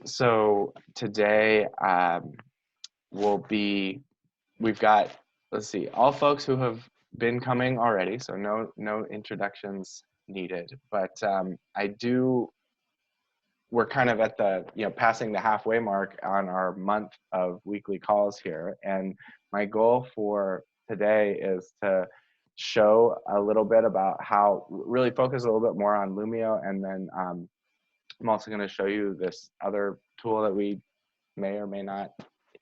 So today we've got, let's see, all folks who have been coming already, so no introductions needed. But we're kind of at the, passing the halfway mark on our month of weekly calls here. And my goal for today is to show a little bit about really focus a little bit more on Loomio. And then I'm also going to show you this other tool that we may or may not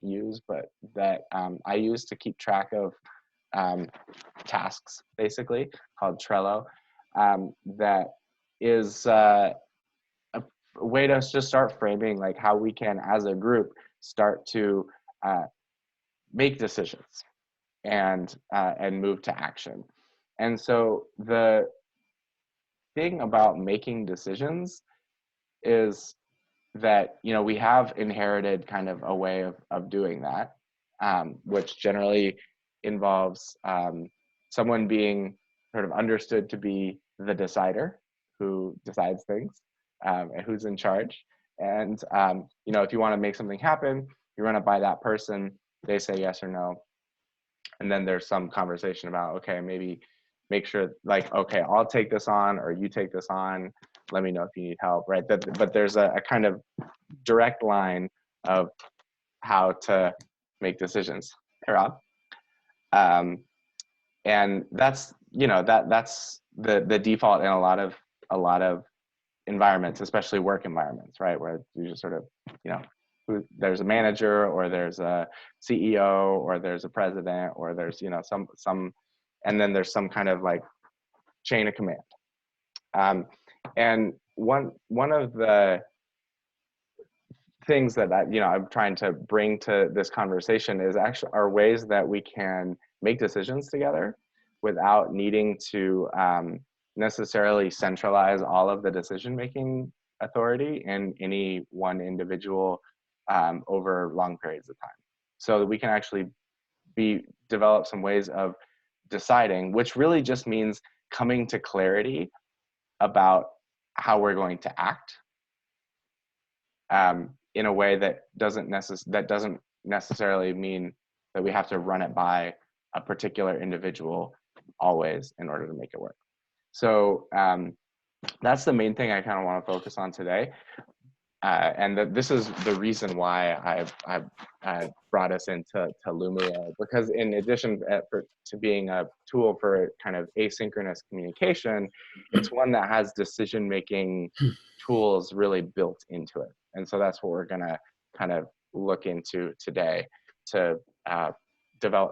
use, but that I use to keep track of tasks, basically, called Trello. That is a way to just start framing like how we can, as a group, start to make decisions and move to action. And so the thing about making decisions is that we have inherited kind of a way of doing that, which generally involves someone being sort of understood to be the decider who decides things, and who's in charge. And if you want to make something happen, you run it by that person, they say yes or no, and then there's some conversation about, okay, maybe make sure, like, okay, I'll take this on, or you take this on, let me know if you need help, right? But there's a kind of direct line of how to make decisions. Hey, Rob. And that's that's the default in a lot of environments, especially work environments, right? Where you just sort of, there's a manager, or there's a CEO, or there's a president, or there's some, and then there's some kind of like chain of command. And one of the things that I'm trying to bring to this conversation are ways that we can make decisions together without needing to necessarily centralize all of the decision-making authority in any one individual over long periods of time. So that we can actually develop some ways of deciding, which really just means coming to clarity about how we're going to act in a way that doesn't necessarily mean that we have to run it by a particular individual always in order to make it work. So that's the main thing I kind of want to focus on today. And this is the reason why I've brought us into Loomio, because in addition to being a tool for kind of asynchronous communication, it's one that has decision-making tools really built into it. And so that's what we're going to kind of look into today to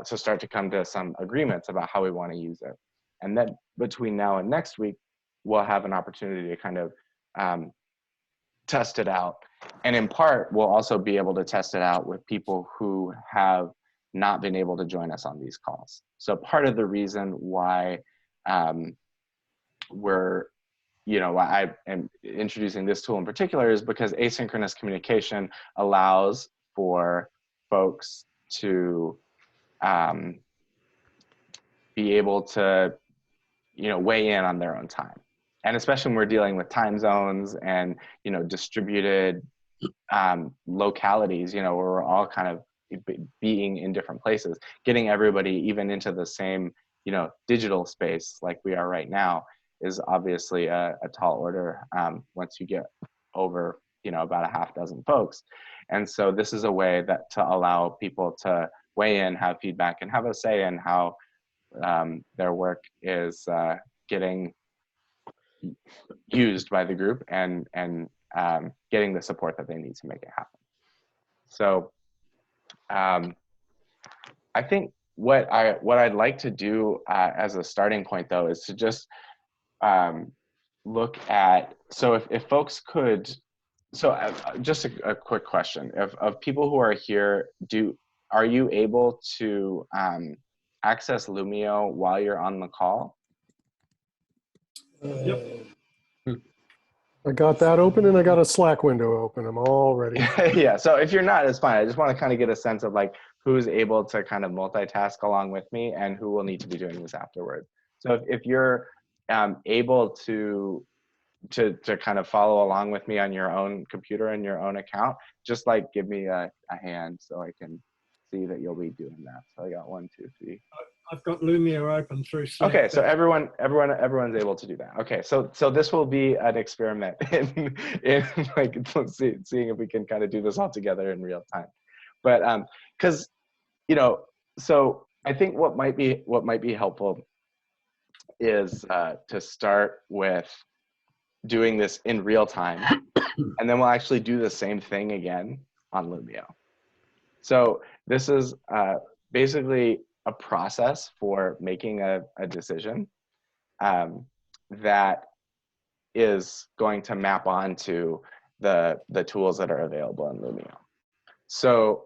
start to come to some agreements about how we want to use it. And then between now and next week, we'll have an opportunity to kind of test it out. And in part, we'll also be able to test it out with people who have not been able to join us on these calls. So part of the reason why I am introducing this tool in particular is because asynchronous communication allows for folks to be able to, weigh in on their own time. And especially when we're dealing with time zones and, distributed localities, where we're all kind of being in different places, getting everybody even into the same, digital space like we are right now is obviously a tall order once you get over, about a half dozen folks. And so this is a way to allow people to weigh in, have feedback, and have a say in how their work is getting used by the group and getting the support that they need to make it happen. So I think what I'd like to do as a starting point, though, is to just look at, so if folks could, so just a quick question of people who are here, are you able to access Loomio while you're on the call? Yep. I got that open, and I got a Slack window open. I'm all ready. Yeah, so if you're not, it's fine. I just want to kind of get a sense of like who's able to kind of multitask along with me and who will need to be doing this afterwards. So if you're able to to kind of follow along with me on your own computer and your own account, just like give me a hand so I can see that you'll be doing that. So I got 1, 2, 3. I've got Loomio open through Slack. Okay, so everyone's able to do that. Okay, so this will be an experiment in like seeing if we can kind of do this all together in real time. But because so I think what might be helpful is to start with doing this in real time, and then we'll actually do the same thing again on Loomio. So this is basically a process for making a decision that is going to map onto the tools that are available in Loomio. So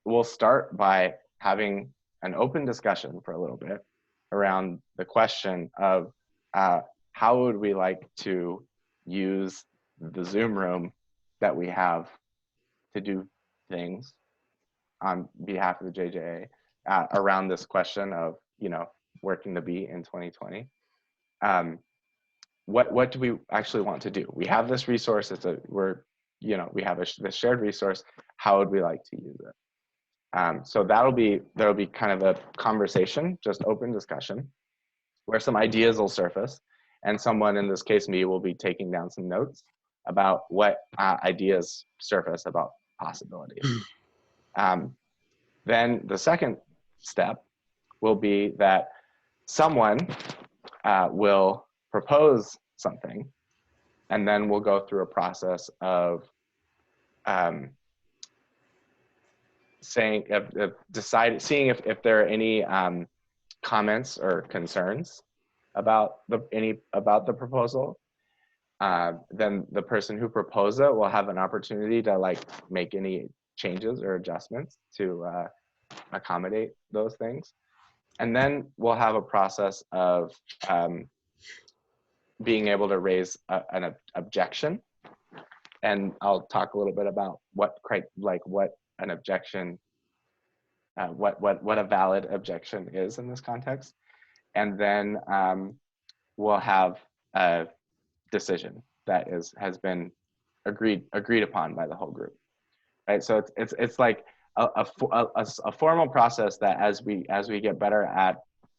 we'll start by having an open discussion for a little bit around the question of how would we like to use the Zoom room that we have to do things on behalf of the JJA around this question of, where can the be in 2020? What do we actually want to do? We have this resource. We have this shared resource. How would we like to use it? So there'll be kind of a conversation, just open discussion, where some ideas will surface, and someone, in this case me, will be taking down some notes about what ideas surface about possibilities. Then the second step will be that someone will propose something, and then we'll go through a process of seeing if there are any comments or concerns about the proposal. Then the person who proposed it will have an opportunity to make any changes or adjustments to accommodate those things. And then we'll have a process of being able to raise an objection. And I'll talk a little bit about what an objection, what a valid objection is in this context. And then we'll have a decision that has been agreed upon by the whole group, right? So it's like a formal process that as we get better at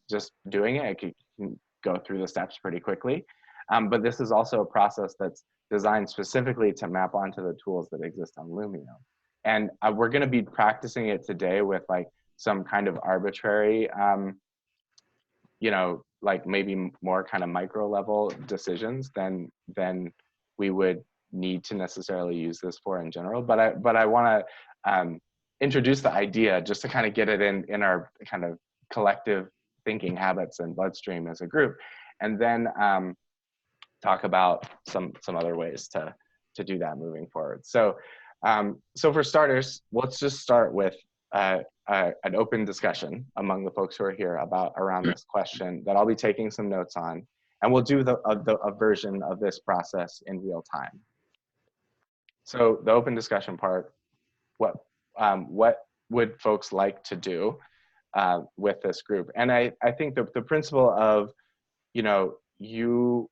just doing it, it can go through the steps pretty quickly. But this is also a process that's designed specifically to map onto the tools that exist on Loomio. And we're going to be practicing it today with some kind of arbitrary, maybe more kind of micro level decisions than we would need to necessarily use this for in general. But I want to introduce the idea just to kind of get it in our kind of collective thinking habits and bloodstream as a group, and then talk about some other ways to do that moving forward. So for starters, let's just start with an open discussion among the folks who are here around this question that I'll be taking some notes on, and we'll do a version of this process in real time. So the open discussion part, what would folks like to do with this group? And I think the principle of, you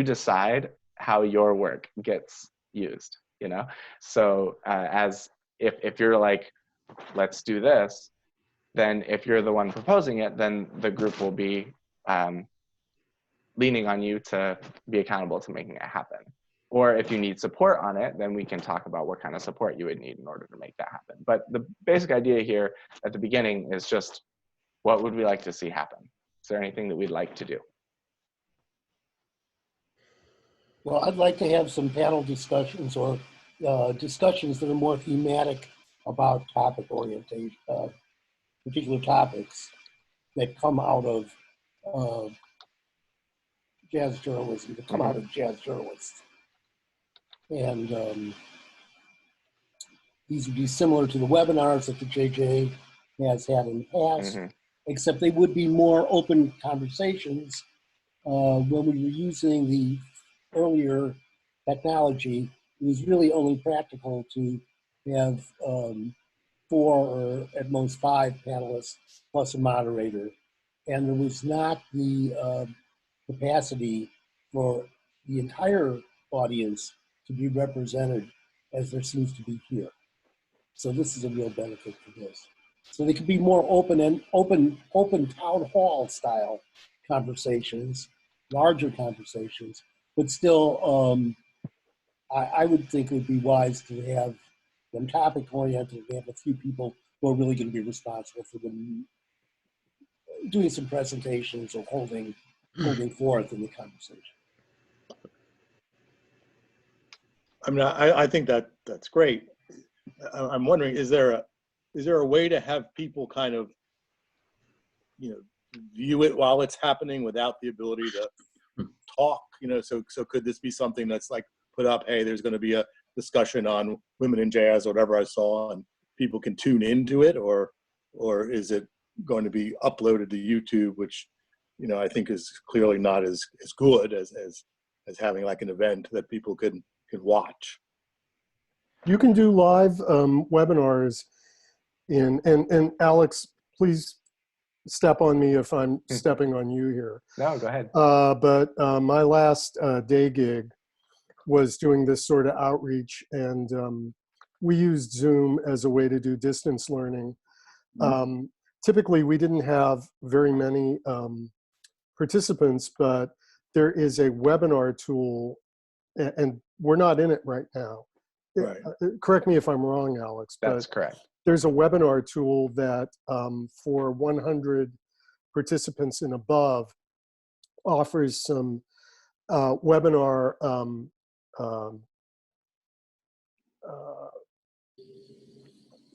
decide how your work gets used, So as if you're like, let's do this, then if you're the one proposing it, then the group will be leaning on you to be accountable to making it happen. Or if you need support on it, then we can talk about what kind of support you would need in order to make that happen. But the basic idea here at the beginning is just, what would we like to see happen? Is there anything that we'd like to do? Well, I'd like to have some panel discussions or discussions that are more thematic about topic orientation, particular topics that come out of jazz journalism, that come out of jazz journalists. And these would be similar to the webinars that the JJ has had in the past, except they would be more open conversations. When we were using the earlier technology, it was really only practical to have 4 or at most 5 panelists plus a moderator. And there was not the capacity for the entire audience to be represented as there seems to be here. So this is a real benefit for this. So they could be more open and open town hall style conversations, larger conversations, but still, I would think it would be wise to have them topic oriented, to have a few people who are really going to be responsible for them doing some presentations or holding forth in the conversation. I mean, I think that's great. I'm wondering, is there a way to have people kind of, you know, view it while it's happening without the ability to talk? You know, so could this be something that's like put up, hey, there's going to be a discussion on women in jazz or whatever I saw, and people can tune into it, or is it going to be uploaded to YouTube, which, you know, I think is clearly not as good as having like an event that people can watch. You can do live webinars and Alex, please step on me if I'm stepping on you here. No, go ahead. But my last day gig was doing this sort of outreach, and we used Zoom as a way to do distance learning. Typically, we didn't have very many participants, but there is a webinar tool, and we're not in it right now. Right. Correct me if I'm wrong, Alex. That's but correct. There's a webinar tool that for 100 participants and above offers some webinar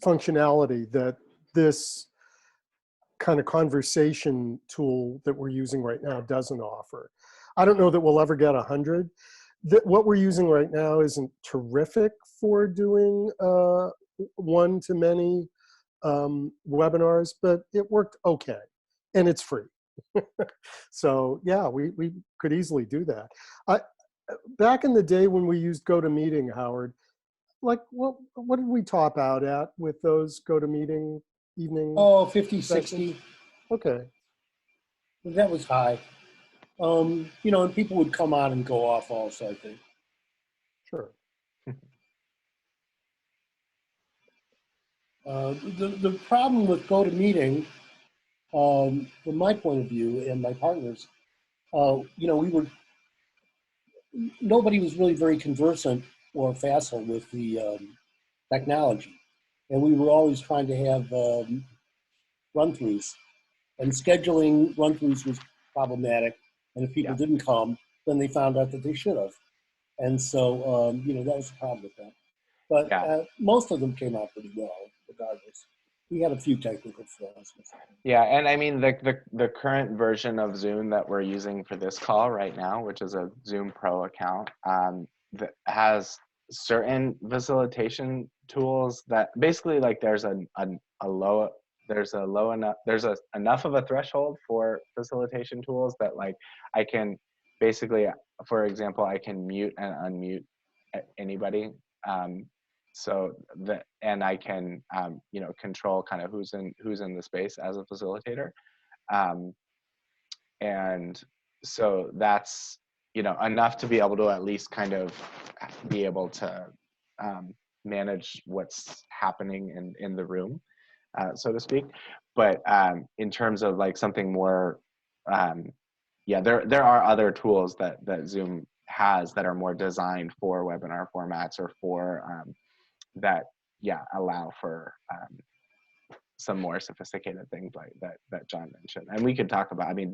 functionality that this kind of conversation tool that we're using right now doesn't offer. I don't know that we'll ever get 100. What we're using right now isn't terrific for doing one-to-many webinars, but it worked okay, and it's free. So yeah, we could easily do that. Back in the day when we used GoToMeeting, Howard, like what did we top out at with those GoToMeeting evening? Oh, 50, sessions? 60. Okay. That was high. You know, and people would come on and go off also, I think. Sure. The problem with GoToMeeting, from my point of view and my partners, you know, nobody was really very conversant or facile with the technology. And we were always trying to have run-throughs. And scheduling run-throughs was problematic. And if people didn't come, then they found out that they should have. And so, you know, that was the problem with that. But most of them came out pretty well, regardless. We had a few technical flaws. Yeah, and I mean, the current version of Zoom that we're using for this call right now, which is a Zoom Pro account, that has certain facilitation tools that basically, like, there's enough of a threshold for facilitation tools that, like, I can basically, for example, I can mute and unmute anybody. And I can, you know, control kind of who's in the space as a facilitator. And so that's, you know, enough to be able to at least kind of be able to manage what's happening in the room, so to speak. But in terms of like something more, there are other tools that Zoom has that are more designed for webinar formats or for that allow for some more sophisticated things like that John mentioned. And we could talk about, I mean,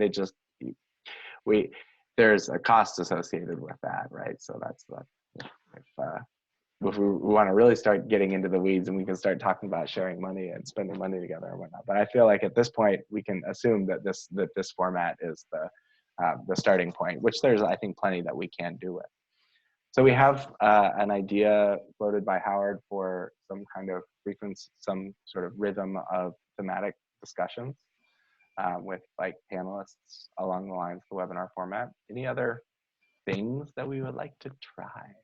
there's a cost associated with that, right? So that's if we want to really start getting into the weeds, and we can start talking about sharing money and spending money together and whatnot. But I feel like at this point we can assume that this format is the starting point, which there's, I think, plenty that we can do with. So we have an idea floated by Howard for some kind of frequency, some sort of rhythm of thematic discussions with like panelists along the lines of the webinar format. Any other things that we would like to try?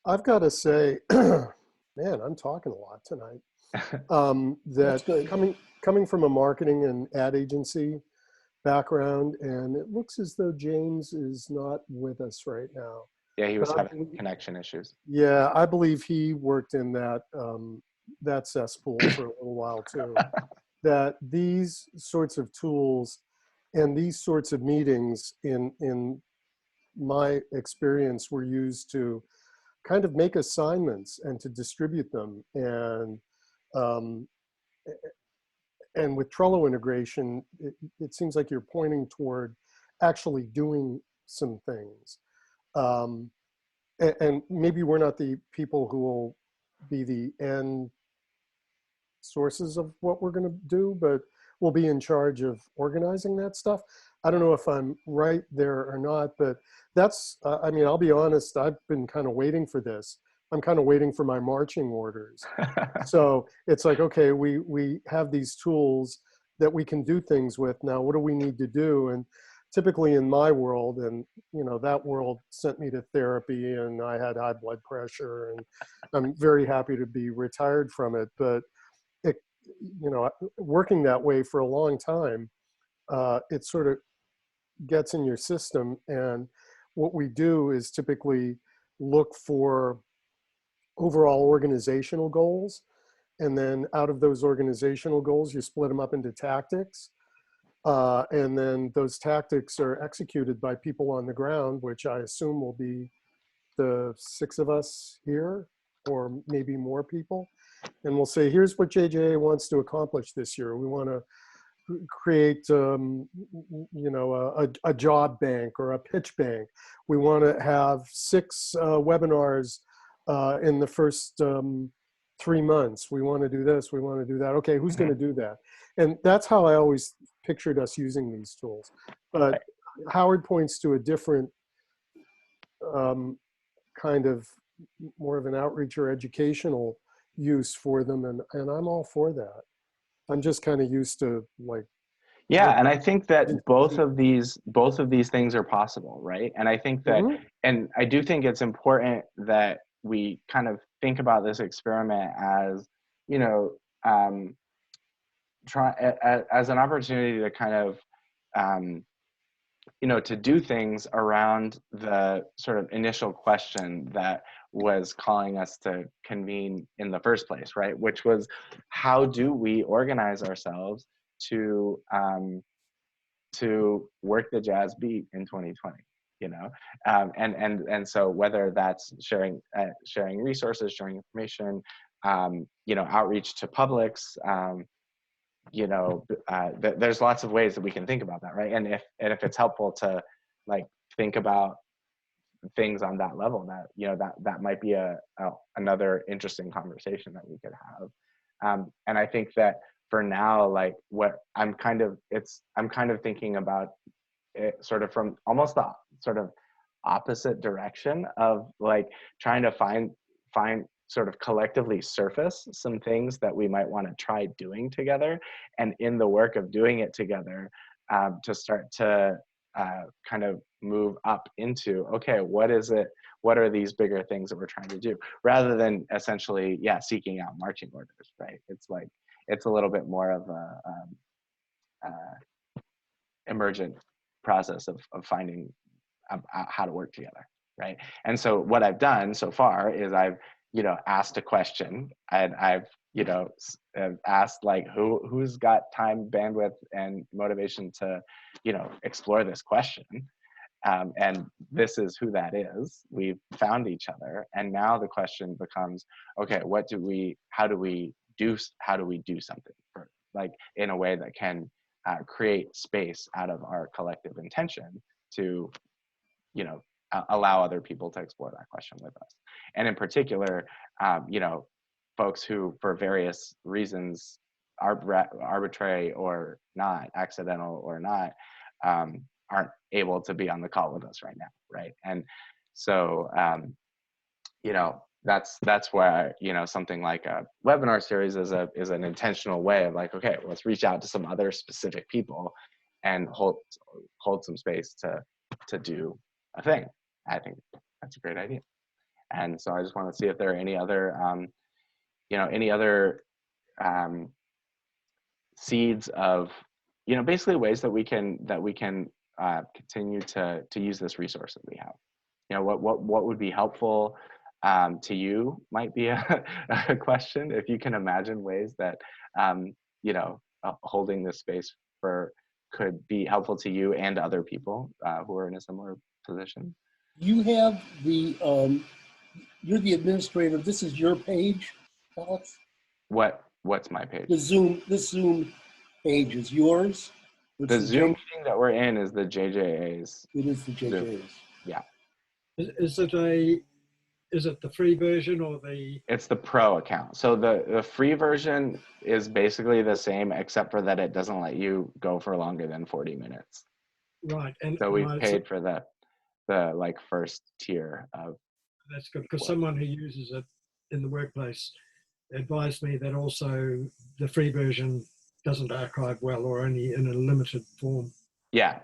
I've got to say, man, I'm talking a lot tonight. That coming from a marketing and ad agency, background, and it looks as though James is not with us right now. Yeah, he was But I having believe- connection issues. Yeah, I believe he worked in that cesspool for a little while too. That these sorts of tools and these sorts of meetings, in my experience, were used to kind of make assignments and to distribute them. Um, and with Trello integration, it seems like you're pointing toward actually doing some things. And maybe we're not the people who will be the end sources of what we're going to do, but we'll be in charge of organizing that stuff. I don't know if I'm right there or not, but that's, I mean, I'll be honest, I've been kind of waiting for this. I'm kind of waiting for my marching orders. So it's like, okay, we have these tools that we can do things with. Now, what do we need to do? And typically in my world, and you know, that world sent me to therapy, and I had high blood pressure, and I'm very happy to be retired from it. But it, you know, working that way for a long time, it sort of gets in your system. And what we do is typically look for overall organizational goals. And then out of those organizational goals, you split them up into tactics. And then those tactics are executed by people on the ground, which I assume will be the 6 of us here, or maybe more people. And we'll say, here's what JJA wants to accomplish this year. We want to create, you know, a job bank or a pitch bank. We want to have 6 webinars in the first 3 months. We want to do this, we want to do that. Okay, who's going to do that? And that's how I always pictured us using these tools. But Howard points to a different kind of more of an outreach or educational use for them. And I'm all for that. I'm just kind of used to like. Yeah, and I think that both of these things are possible, right? And I think that, and I do think it's important that we kind of think about this experiment as, you know, as an opportunity to kind of, you know, to do things around the sort of initial question that was calling us to convene in the first place, right? Which was, how do we organize ourselves to work the jazz beat in 2020? You know, and so whether that's sharing resources, sharing information, you know, outreach to publics, you know, there's lots of ways that we can think about that, right? And if it's helpful to like think about things on that level, that, you know, that might be another interesting conversation that we could have. And I think that for now, like what I'm kind of thinking about it sort of from almost the sort of opposite direction of like trying to find sort of collectively surface some things that we might want to try doing together, and in the work of doing it together, to start to kind of move up into, okay, what are these bigger things that we're trying to do, rather than essentially, seeking out marching orders, right? It's like, it's a little bit more of a emergent process of finding how to work together, right? And so what I've done so far is I've, you know, asked a question, and I've, you know, asked like who's got time, bandwidth, and motivation to, you know, explore this question. And this is who that is. We've found each other, and now the question becomes, okay, how do we do something for, like, in a way that can create space out of our collective intention to, you know, allow other people to explore that question with us. And in particular, you know, folks who, for various reasons, arbitrary or not, accidental or not, aren't able to be on the call with us right now, right? And so, you know, that's where, you know, something like a webinar series is an intentional way of like, okay, let's reach out to some other specific people and hold some space to do a thing. I think that's a great idea. And so I just want to see if there are any other, you know, seeds of, you know, basically ways that we can continue to use this resource that we have. You know, what would be helpful to you might be a question. If you can imagine ways that you know, holding this space for could be helpful to you and other people who are in a similar position. You have the, you're the administrator. This is your page, Alex? What's my page? This Zoom page is yours? It's The Zoom meeting that we're in is the JJA's. It is the JJA's. Zoom. Yeah. Is it the free version or the? It's the pro account. So the free version is basically the same, except for that it doesn't let you go for longer than 40 minutes. Right. And So we've right, paid for the like first tier of. that's good, because someone who uses it in the workplace advised me that also the free version doesn't archive well, or only in a limited form. Yeah.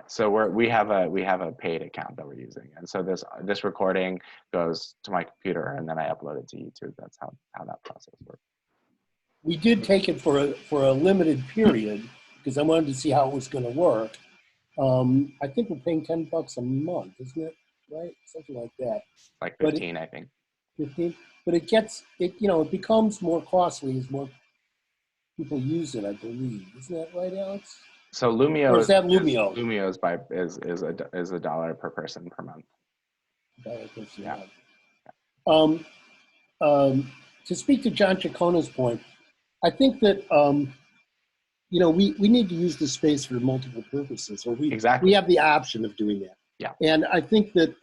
So we have a paid account that we're using, and so this recording goes to my computer, and then I upload it to YouTube. That's how that process works. We did take it for a limited period because I wanted to see how it was going to work. I think we're paying $10 a month, isn't it? Right, something like that. Like 15, I think. 15, but it becomes more costly as more people use it, I believe. Isn't that right, Alex? So Loomio Or is that Loomio? Loomio is $1 per person per month. Yeah. To speak to John Cicconi's point, I think that we need to use this space for multiple purposes, or we have the option of doing that. Yeah. And I think that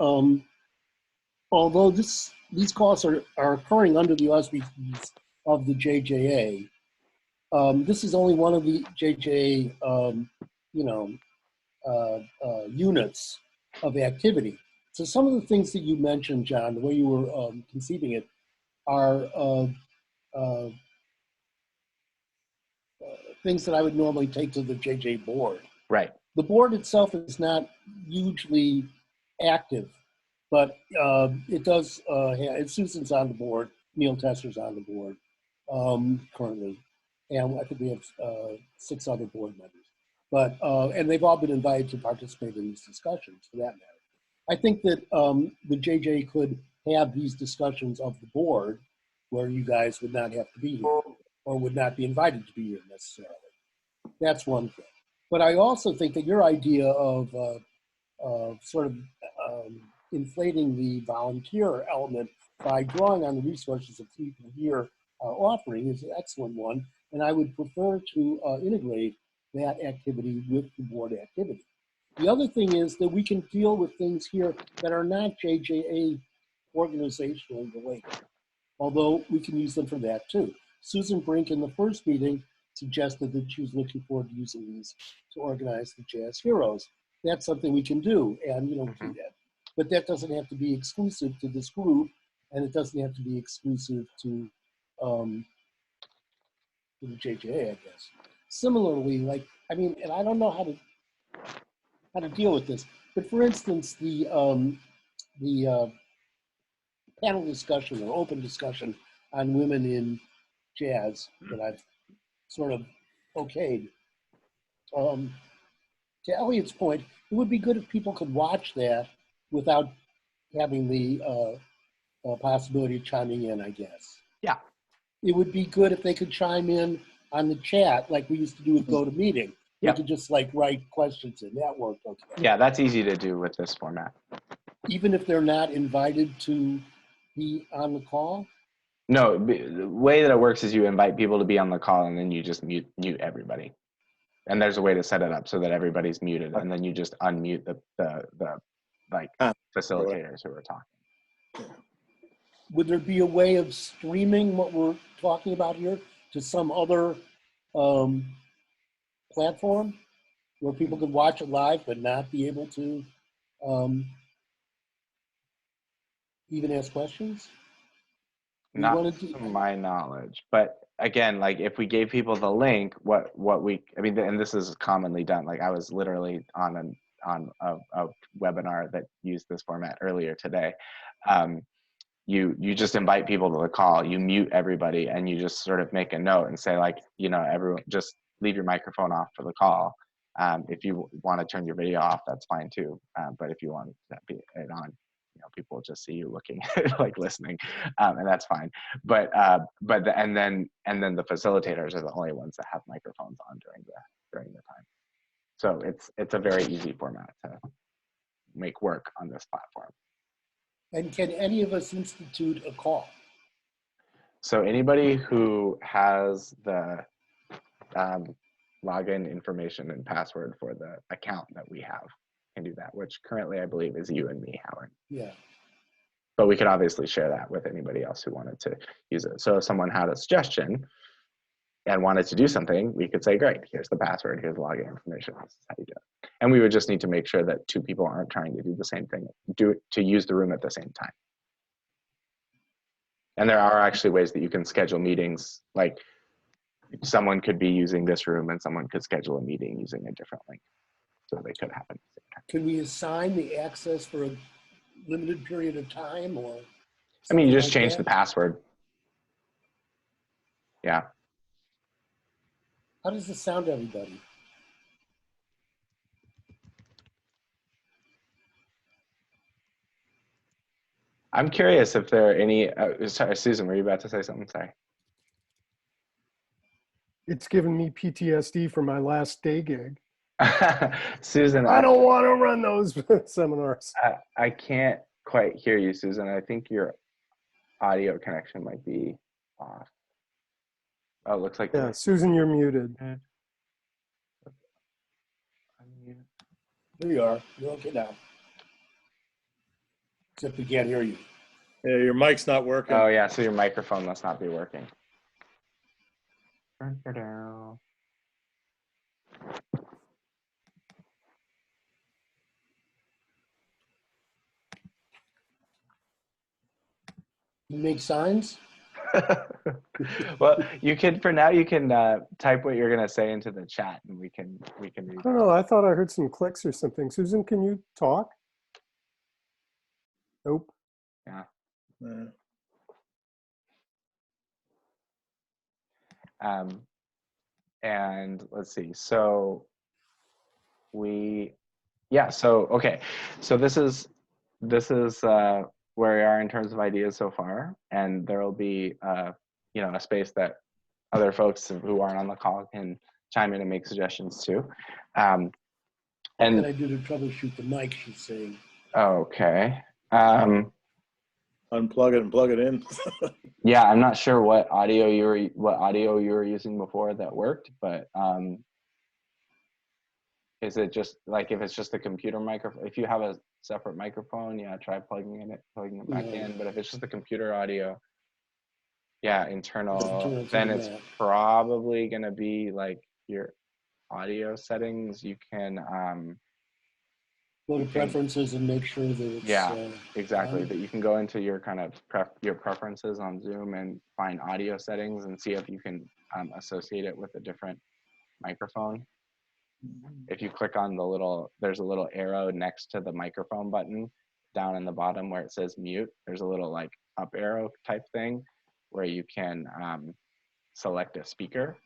although these calls are occurring under the auspices of the JJA, this is only one of the JJA units of activity. So some of the things that you mentioned, John, the way you were conceiving it, are things that I would normally take to the JJ board. Right. The board itself is not hugely active, but it does have, Susan's on the board, Neil Tesser's on the board currently, and I think we have 6 other board members. But, and they've all been invited to participate in these discussions for that matter. I think that the JJ could have these discussions of the board where you guys would not have to be here or would not be invited to be here necessarily. That's one thing. But I also think that your idea of sort of inflating the volunteer element by drawing on the resources of people here offering is an excellent one. And I would prefer to integrate that activity with the board activity. The other thing is that we can deal with things here that are not JJA organizationally related, although we can use them for that too. Susan Brink in the first meeting suggested that she was looking forward to using these to organize the Jazz Heroes. That's something we can do, and do that. But that doesn't have to be exclusive to this group, and it doesn't have to be exclusive to the JJA, I guess. Similarly, and I don't know how to deal with this, but for instance, the panel discussion or open discussion on women in jazz that I've sort of okayed. To Elliot's point, it would be good if people could watch that without having the possibility of chiming in, I guess. Yeah. It would be good if they could chime in on the chat like we used to do with GoToMeeting. You could just write questions in. That worked okay. Yeah, that's easy to do with this format. Even if they're not invited to be on the call? No, the way that it works is you invite people to be on the call, and then you just mute everybody. And there's a way to set it up so that everybody's muted, and then you just unmute the facilitators who are talking. Would there be a way of streaming what we're talking about here to some other platform where people could watch it live but not be able to even ask questions? Not to my knowledge, but again, if we gave people the link, and this is commonly done. I was literally on a webinar that used this format earlier today. You just invite people to the call, you mute everybody, and you just sort of make a note and say everyone just leave your microphone off for the call. If you want to turn your video off, that's fine too. But if you want to be it on, you know, people will just see you looking, like listening, and that's fine. And then the facilitators are the only ones that have microphones on during the time. So it's a very easy format to make work on this platform. And can any of us institute a call? So anybody who has the login information and password for the account that we have can do that, which currently I believe is you and me, Howard. Yeah. But we could obviously share that with anybody else who wanted to use it. So if someone had a suggestion and wanted to do something, we could say, great, here's the password, here's the login information, this is how you do it. And we would just need to make sure that two people aren't trying to do the same thing, to use the room at the same time. And there are actually ways that you can schedule meetings, like someone could be using this room and someone could schedule a meeting using a different link. So they could happen at the same time. Can we assign the access for a limited period of time, or? I mean, you just like change that? the password. Yeah. How does this sound to everybody? I'm curious if there are any, sorry, Susan, were you about to say something? Sorry. It's given me PTSD for my last day gig. Susan, I don't want to run those seminars. I can't quite hear you, Susan. I think your audio connection might be off. Oh, it looks like. Yeah, Susan, you're muted. There you are. You're okay now. Except we can't hear you. Yeah, your mic's not working. Oh yeah, so your microphone must not be working. You make signs? Well, you can, for now, you can type what you're going to say into the chat and we can read. I don't know. I thought I heard some clicks or something. Susan, can you talk? Nope. Yeah. And let's see. So okay. So this is where we are in terms of ideas so far, and there will be you know, a space that other folks who aren't on the call can chime in and make suggestions too. And I do to troubleshoot the mic, she's saying. Okay. Unplug it and plug it in. Yeah, I'm not sure what audio you were using before that worked, but is it just like, if it's just a computer microphone, if you have a separate microphone, yeah, try plugging it back in. But if it's just the computer audio, yeah, internal, then it's probably gonna be like your audio settings. You can go to preferences and make sure that it's exactly. But you can go into your kind of your preferences on Zoom and find audio settings and see if you can associate it with a different microphone. If you click on there's a little arrow next to the microphone button down in the bottom where it says mute. There's a little like up arrow type thing where you can select a speaker.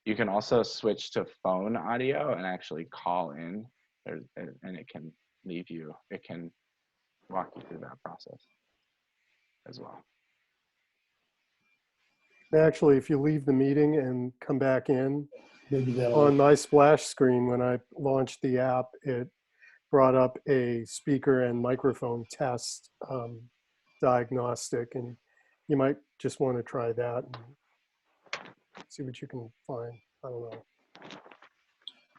You can also switch to phone audio and actually call in, and it can walk you through that process as well. Actually, if you leave the meeting and come back in, maybe on my splash screen, when I launched the app, it brought up a speaker and microphone test diagnostic, and you might just want to try that and see what you can find. I don't know.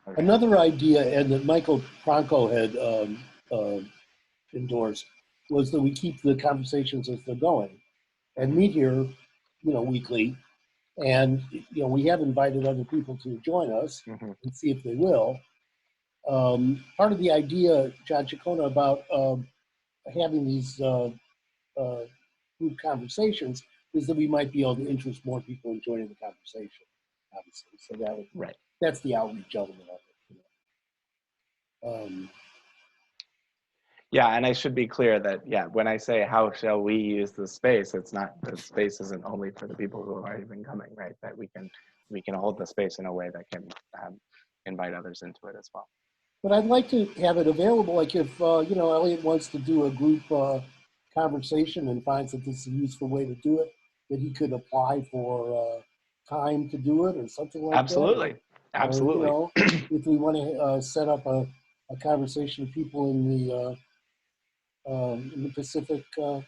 Okay. Another idea, and that Michael Pronko had endorsed, was that we keep the conversations as they're going and meet here, weekly. And, we have invited other people to join us and see if they will. Part of the idea, John Ciccone, about having these group conversations is that we might be able to interest more people in joining the conversation, obviously. So that's the outreach element of it. Yeah, and I should be clear that, when I say how shall we use the space, it's not, the space isn't only for the people who have already been coming, right? That we can we can hold the space in a way that can invite others into it as well. But I'd like to have it available, like if, you know, Elliot wants to do a group conversation and finds that this is a useful way to do it, that he could apply for time to do it or something like Absolutely. that. Absolutely. Or, you know, if we want to set up a conversation with people in the Pacific,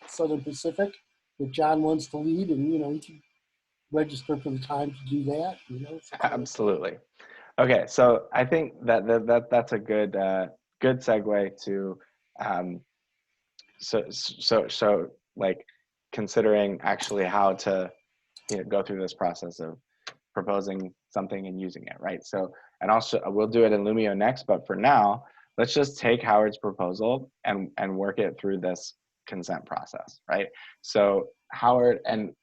Southern Pacific, that John wants to lead, and, you know, he can register for the time to do that, you know. Absolutely. Okay, so I think that's a good good segue to so like considering actually how to, you know, go through this process of proposing something and using it, right? So, and also we'll do it in Loomio next, but for now, let's just take Howard's proposal and work it through this consent process, right? So Howard, and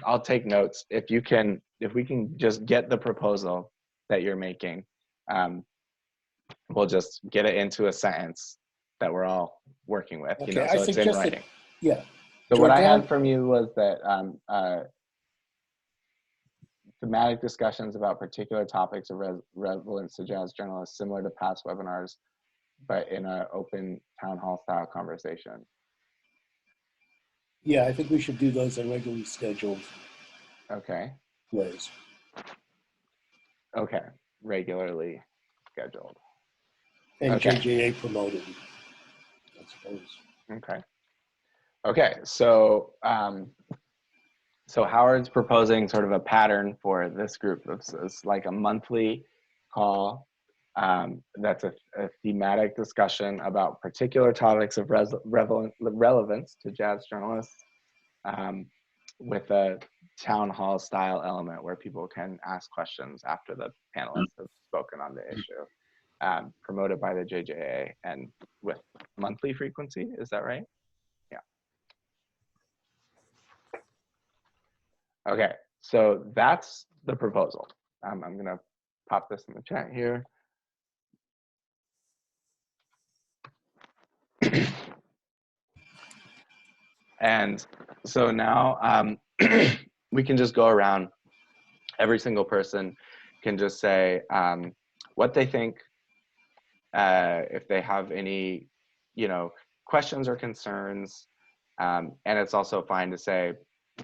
I'll take notes. If we can just get the proposal that you're making, we'll just get it into a sentence that we're all working with, you know, so it's in writing. Yeah. So what I had from you was that thematic discussions about particular topics of relevance to jazz journalists, similar to past webinars, but in an open town hall style conversation. Yeah, I think we should do those in regularly scheduled ways. Okay, regularly scheduled. And JJA promoted, I suppose. Okay, so so Howard's proposing sort of a pattern for this group. It's like a monthly call that's a thematic discussion about particular topics of relevance to jazz journalists, with a town hall style element where people can ask questions after the panelists have spoken on the issue, promoted by the JJA and with monthly frequency. Is that right? Yeah. Okay, so that's the proposal. I'm gonna pop this in the chat here. And so now we can just go around. Every single person can just say what they think, if they have any, you know, questions or concerns, and it's also fine to say,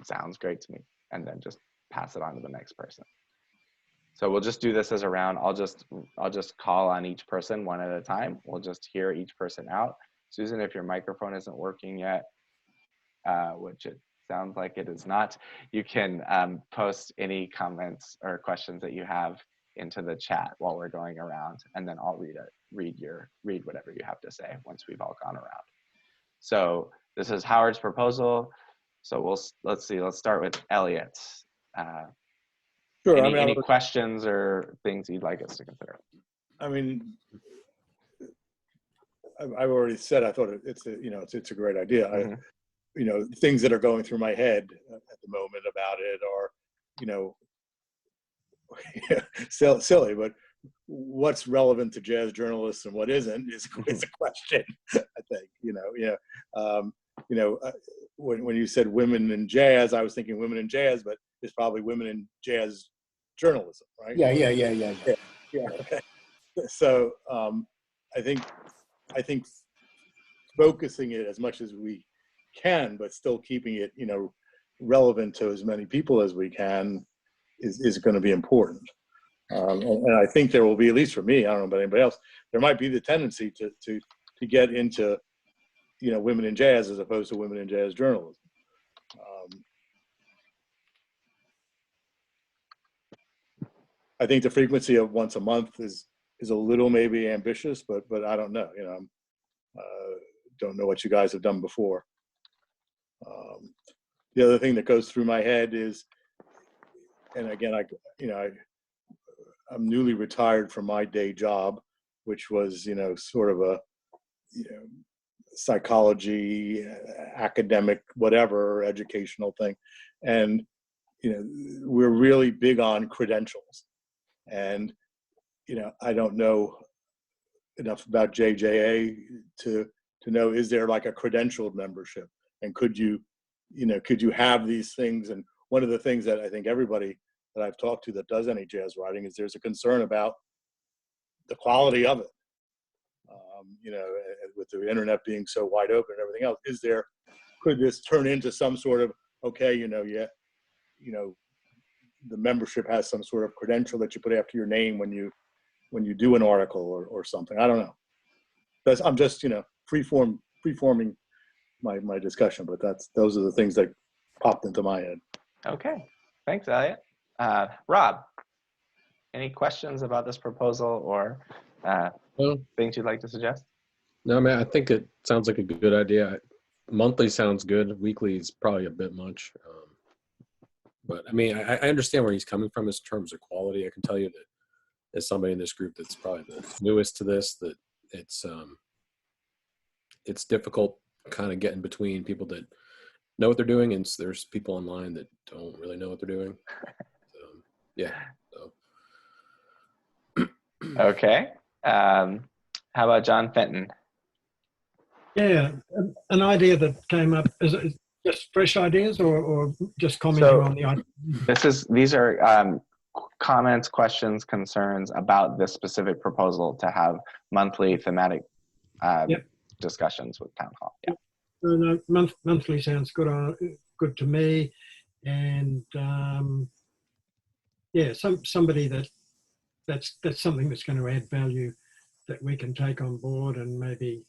sounds great to me, and then just pass it on to the next person. So we'll just do this as a round. I'll just call on each person one at a time. We'll just hear each person out. Susan, if your microphone isn't working yet, which it sounds like it is not, you can post any comments or questions that you have into the chat while we're going around, and then I'll read whatever you have to say once we've all gone around. So this is Howard's proposal. So let's start with Elliot. Sure. Any questions or things you'd like us to consider? I mean, I've already said I thought it's a great idea. Mm-hmm. You know, things that are going through my head at the moment about it are, you know, silly, but what's relevant to jazz journalists and what isn't is a question. I think, when you said women in jazz, I was thinking women in jazz, but it's probably women in jazz journalism, right? Yeah. Okay. So I think focusing it as much as we can, but still keeping it, you know, relevant to as many people as we can is going to be important. And I think there will be, at least for me, I don't know about anybody else, there might be the tendency to get into, you know, women in jazz as opposed to women in jazz journalism. I think the frequency of once a month is a little maybe ambitious, but I don't know. You know, don't know what you guys have done before. The other thing that goes through my head is, and again, I'm newly retired from my day job, which was, you know, sort of a, you know, psychology, academic, whatever, educational thing. And, you know, we're really big on credentials. And, you know, I don't know enough about JJA to know, is there like a credentialed membership? And could you have these things? And one of the things that I think everybody that I've talked to that does any jazz writing is there's a concern about the quality of it. You know, with the internet being so wide open and everything else, could this turn into some sort of, okay, you know, the membership has some sort of credential that you put after your name when you do an article or something. I don't know. I'm just, you know, preforming my discussion, but those are the things that popped into my head. Okay, thanks, Elliot. Rob, any questions about this proposal or things you'd like to suggest? No, man, I think it sounds like a good idea. Monthly sounds good. Weekly is probably a bit much. But I mean, I understand where he's coming from in terms of quality. I can tell you that as somebody in this group that's probably the newest to this, that it's difficult kind of getting between people that know what they're doing, and there's people online that don't really know what they're doing. Yeah. So. Okay. How about John Fenton? Yeah, an idea that came up, is it just fresh ideas or just commenting on the idea? These are comments, questions, concerns about this specific proposal to have monthly thematic discussions with Town Hall. Yeah. No, monthly sounds good to me, and yeah, somebody that's something that's going to add value that we can take on board and maybe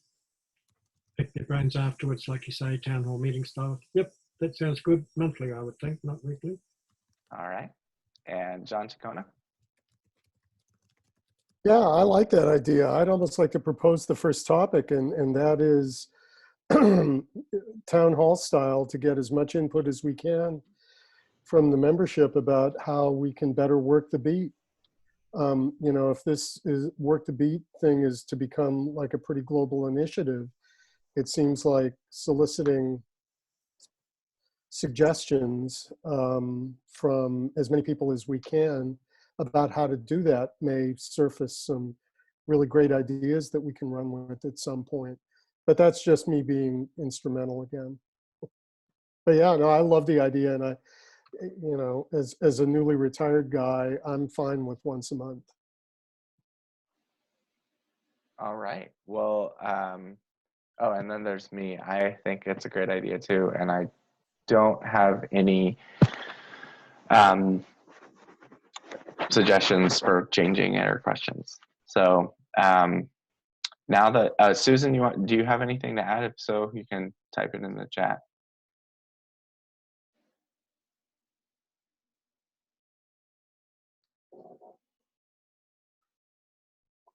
pick their brains afterwards, like you say, town hall meeting style. Yep, that sounds good. Monthly, I would think, not weekly. All right. And John Chacona? Yeah, I like that idea. I'd almost like to propose the first topic, and that is town hall style, to get as much input as we can from the membership about how we can better work the beat. You know, if this is work the beat thing is to become like a pretty global initiative, it seems like soliciting suggestions from as many people as we can about how to do that may surface some really great ideas that we can run with at some point. But that's just me being instrumental again. But yeah, no, I love the idea, and you know, as a newly retired guy, I'm fine with once a month. All right. Well, oh, and then there's me. I think it's a great idea too, and I don't have any suggestions for changing it or questions. So now that Susan, do you have anything to add? If so, you can type it in the chat.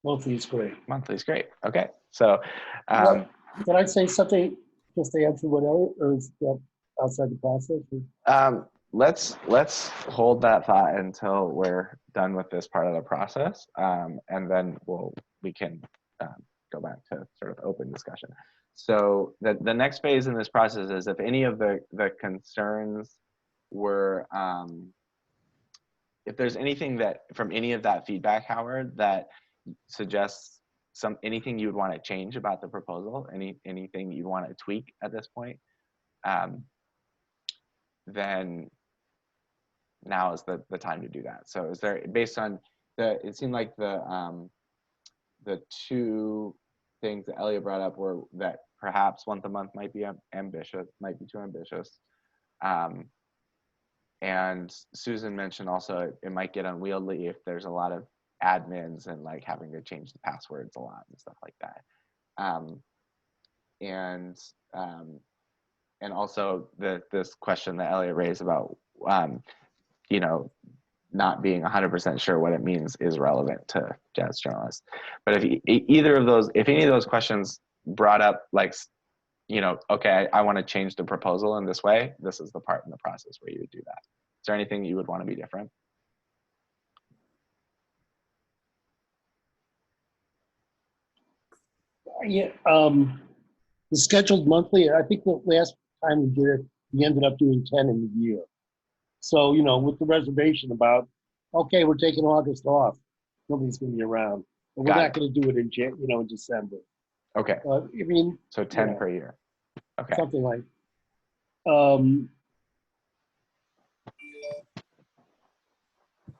Monthly is great. Monthly is great. Okay. So Can I say something just to answer whatever, or is that outside the process? let's hold that thought until we're done with this part of the process, and then we can go back to sort of open discussion. So the next phase in this process is if any of the concerns were, if there's anything that from any of that feedback, Howard, that suggests anything you would want to change about the proposal, anything you want to tweak at this point, then now is the time to do that. So is there, based on it seemed like the two things that Elliot brought up were that perhaps once a month might be ambitious, might be too ambitious. And Susan mentioned also it might get unwieldy if there's a lot of admins and like having to change the passwords a lot and stuff like that. And also this question that Elliot raised about you know, not being 100% sure what it means is relevant to jazz journalists. But if any of those questions brought up, like, you know, okay, I want to change the proposal in this way, this is the part in the process where you would do that. Is there anything you would want to be different? Yeah, the scheduled monthly, I think the last time we did it, we ended up doing 10 in the year. So, you know, with the reservation about, okay, we're taking August off, nobody's going to be around. And we're not going to do it in December. Okay. I mean, so 10 per year. Okay. Something like.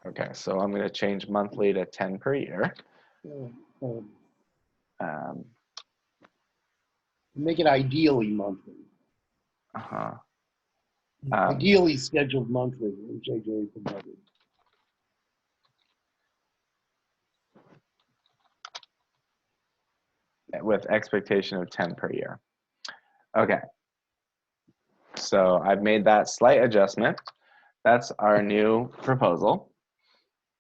Okay, so I'm going to change monthly to 10 per year. Make it ideally monthly. Uh-huh. Ideally scheduled monthly, as JJ promoted. With expectation of 10 per year. Okay. So I've made that slight adjustment. That's our new proposal.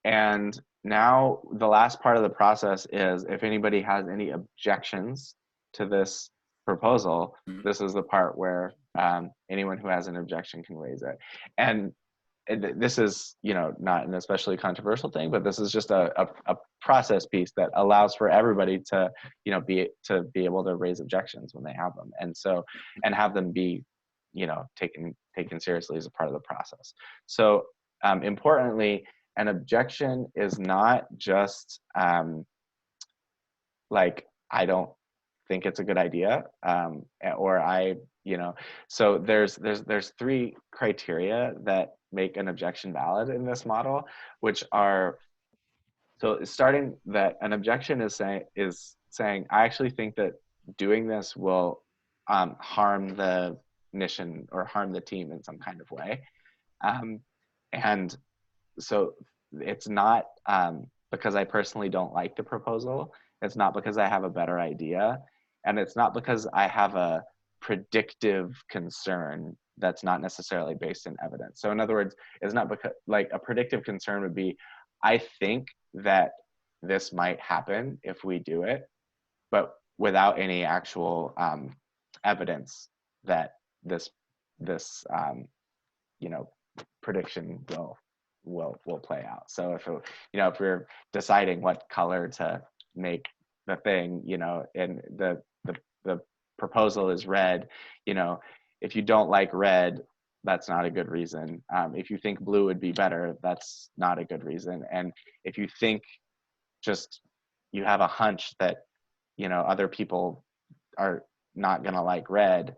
And now the last part of the process is if anybody has any objections to this proposal, this is the part where anyone who has an objection can raise it. And this is, you know, not an especially controversial thing, but this is just a process piece that allows for everybody to, you know, be able to raise objections when they have them, and so, and have them be, you know, taken seriously as a part of the process. So importantly, an objection is not just like, I don't think it's a good idea, or I, you know, so there's 3 criteria that make an objection valid in this model, which are, so starting that an objection is saying I actually think that doing this will harm the mission or harm the team in some kind of way, and so it's not because I personally don't like the proposal. It's not because I have a better idea, and it's not because I have a predictive concern that's not necessarily based in evidence. So in other words, it's not because, like, a predictive concern would be, I think that this might happen if we do it, but without any actual evidence that this you know, prediction will play out. So if you know, if we're deciding what color to make the thing, you know, and the proposal is red, you know, if you don't like red, that's not a good reason. If you think blue would be better, that's not a good reason. And if you think, just, you have a hunch that, you know, other people are not gonna like red,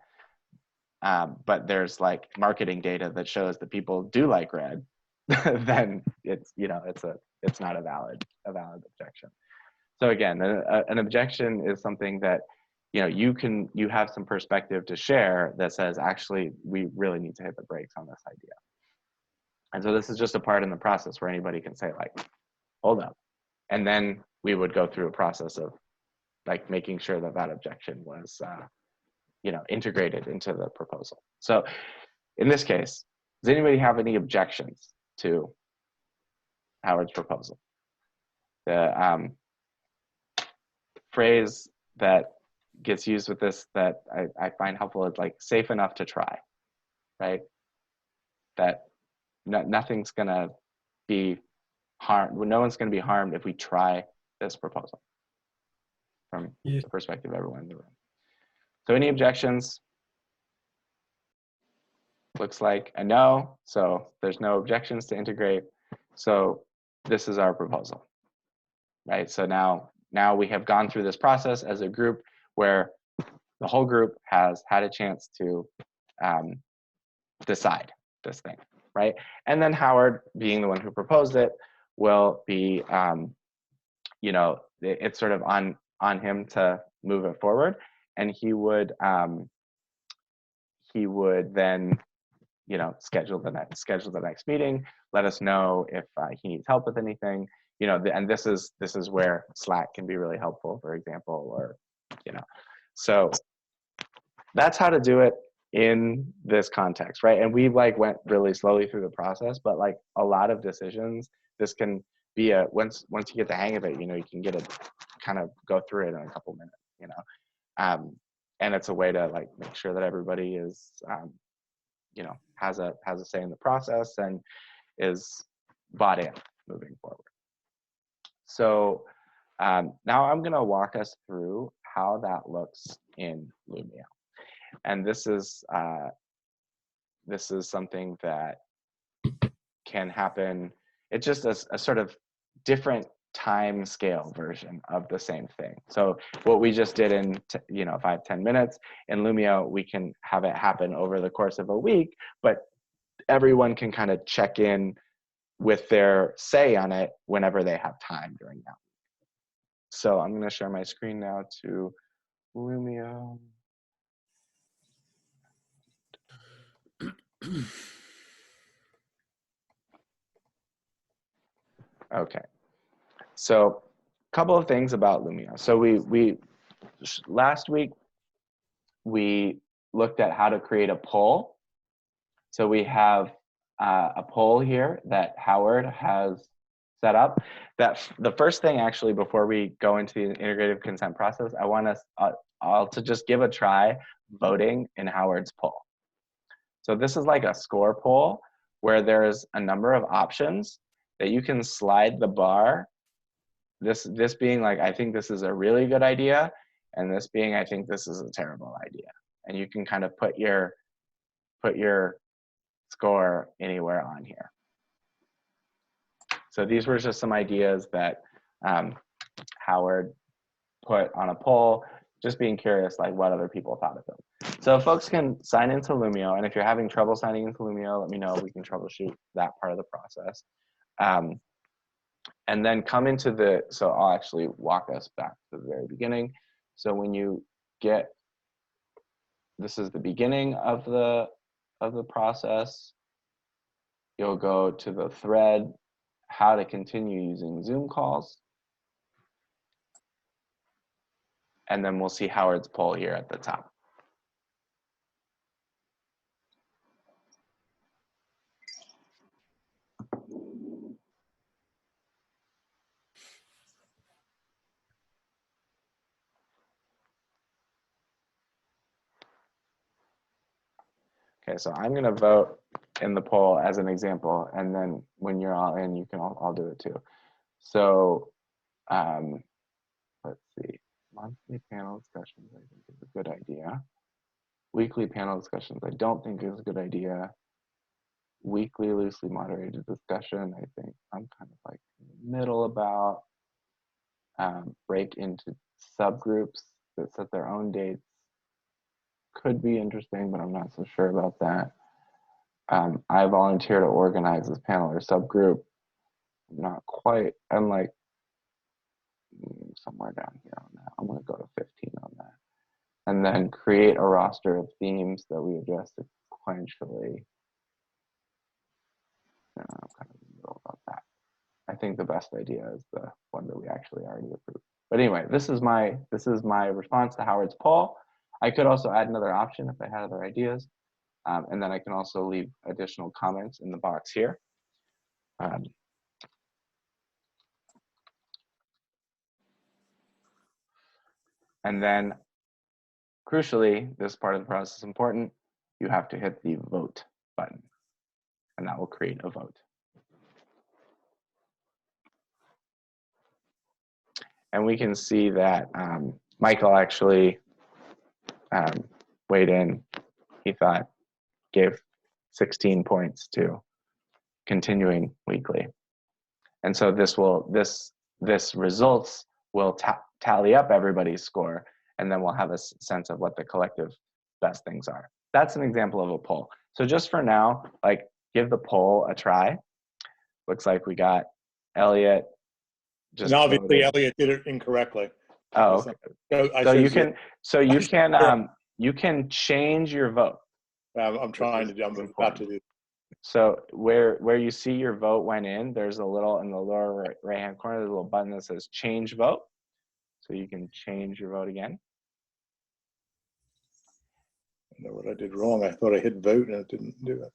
but there's like marketing data that shows that people do like red, then it's, you know, it's not a valid objection. So again, an objection is something that, you know, you have some perspective to share that says, actually, we really need to hit the brakes on this idea. And so this is just a part in the process where anybody can say, like, hold up. And then we would go through a process of, like, making sure that that objection was, you know, integrated into the proposal. So in this case, does anybody have any objections to Howard's proposal? The phrase that gets used with this that I find helpful is, like, safe enough to try, right? That nothing's gonna be harmed, no one's gonna be harmed if we try this proposal, from the perspective of everyone in the room. So any objections? Looks like a no, so there's no objections to integrate. So this is our proposal, right? So now we have gone through this process as a group where the whole group has had a chance to decide this thing, right? And then Howard, being the one who proposed it, will be, you know, it's sort of on him to move it forward, and he would then, you know, schedule the next meeting, let us know if he needs help with anything, you know, and this is where Slack can be really helpful, for example, or, you know, so that's how to do it in this context, right? And we, like, went really slowly through the process, but, like, a lot of decisions, this can be once you get the hang of it, you know, you can kind of go through it in a couple minutes, you know, and it's a way to, like, make sure that everybody is, you know, has a say in the process and is bought in moving forward. So now I'm going to walk us through how that looks in Loomio, and this is something that can happen. It's just a sort of different time scale version of the same thing. So what we just did in, you know, 5-10 minutes, in Loomio, we can have it happen over the course of a week, but everyone can kind of check in with their say on it whenever they have time during that week. So I'm going to share my screen now to Loomio. Okay, so a couple of things about Loomio. So last week we looked at how to create a poll. So we have a poll here that Howard has set up. That the first thing, actually, before we go into the integrative consent process, I want us all to just give a try voting in Howard's poll. So this is like a score poll where there's a number of options that you can slide the bar. This being like, I think this is a really good idea, and this being, I think this is a terrible idea. And you can kind of put your score anywhere on here. So these were just some ideas that Howard put on a poll, just being curious like what other people thought of them. So folks can sign into Loomio, and if you're having trouble signing into Loomio, let me know. We can troubleshoot that part of the process. And then come into the, so I'll actually walk us back to the very beginning. So when you get, this is the beginning of the process, you'll go to the thread, how to continue using Zoom calls. And then we'll see Howard's poll here at the top. Okay, so I'm going to vote in the poll as an example, and then when you're all in, you can all do it too. So let's see, monthly panel discussions I think is a good idea. Weekly panel discussions I don't think is a good idea. Weekly loosely moderated discussion, I think I'm kind of like in the middle about. Break into subgroups that set their own dates. Could be interesting, but I'm not so sure about that. I volunteer to organize this panel or subgroup. Not quite. I'm like somewhere down here on that. I'm going to go to 15 on that. And then create a roster of themes that we address sequentially. I'm kind of in the middle about that. I think the best idea is the one that we actually already approved. But anyway, this is my response to Howard's poll. I could also add another option if I had other ideas. And then I can also leave additional comments in the box here. And then, crucially, this part of the process is important. You have to hit the vote button, and that will create a vote. And we can see that Michael actually weighed in. He gave 16 points to continuing weekly. And so this results will tally up everybody's score, and then we'll have a sense of what the collective best things are. That's an example of a poll. So just for now, like, give the poll a try. Looks like we got Elliot. And obviously Elliot did it incorrectly. Oh, okay. So you can change your vote. I'm about to do. So where you see your vote went in, there's a little in the lower right hand corner, there's a little button that says change vote. So you can change your vote again. I know what I did wrong. I thought I hit vote and it didn't do it.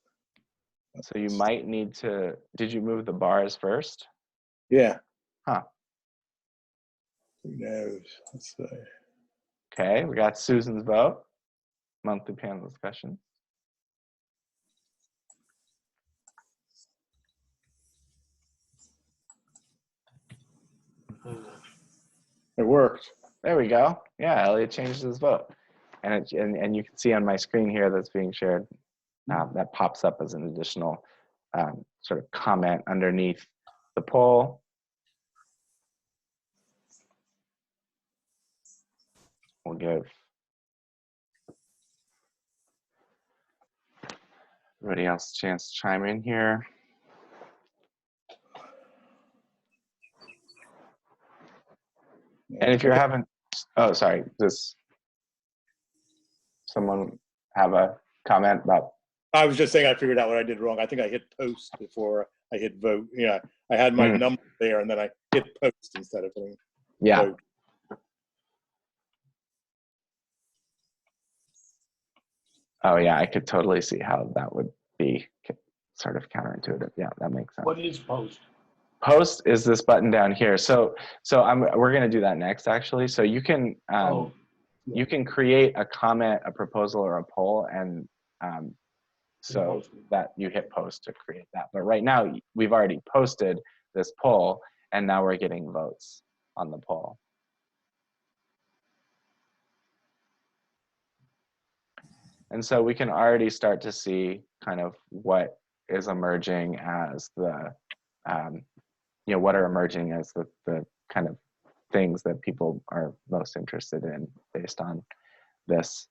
So you might need to, did you move the bars first? Yeah. Huh. Who knows? Let's see. Okay, we got Susan's vote. Monthly panel discussion. It worked. There we go. Yeah, Elliot changed his vote. And you can see on my screen here that's being shared, that pops up as an additional sort of comment underneath the poll. We'll give everybody else a chance to chime in here. And if you're having, oh, sorry, does someone have a comment about? I was just saying I figured out what I did wrong. I think I hit post before I hit vote. Yeah, I had my number there, and then I hit post instead of hitting vote. Oh yeah, I could totally see how that would be sort of counterintuitive. Yeah, that makes sense. What is post? Post is this button down here. So we're going to do that next, actually. So you can you can create a comment, a proposal, or a poll, and so that you hit post to create that. But right now we've already posted this poll, and now we're getting votes on the poll. And so we can already start to see kind of what is emerging as the, you know, what are emerging as the kind of things that people are most interested in based on this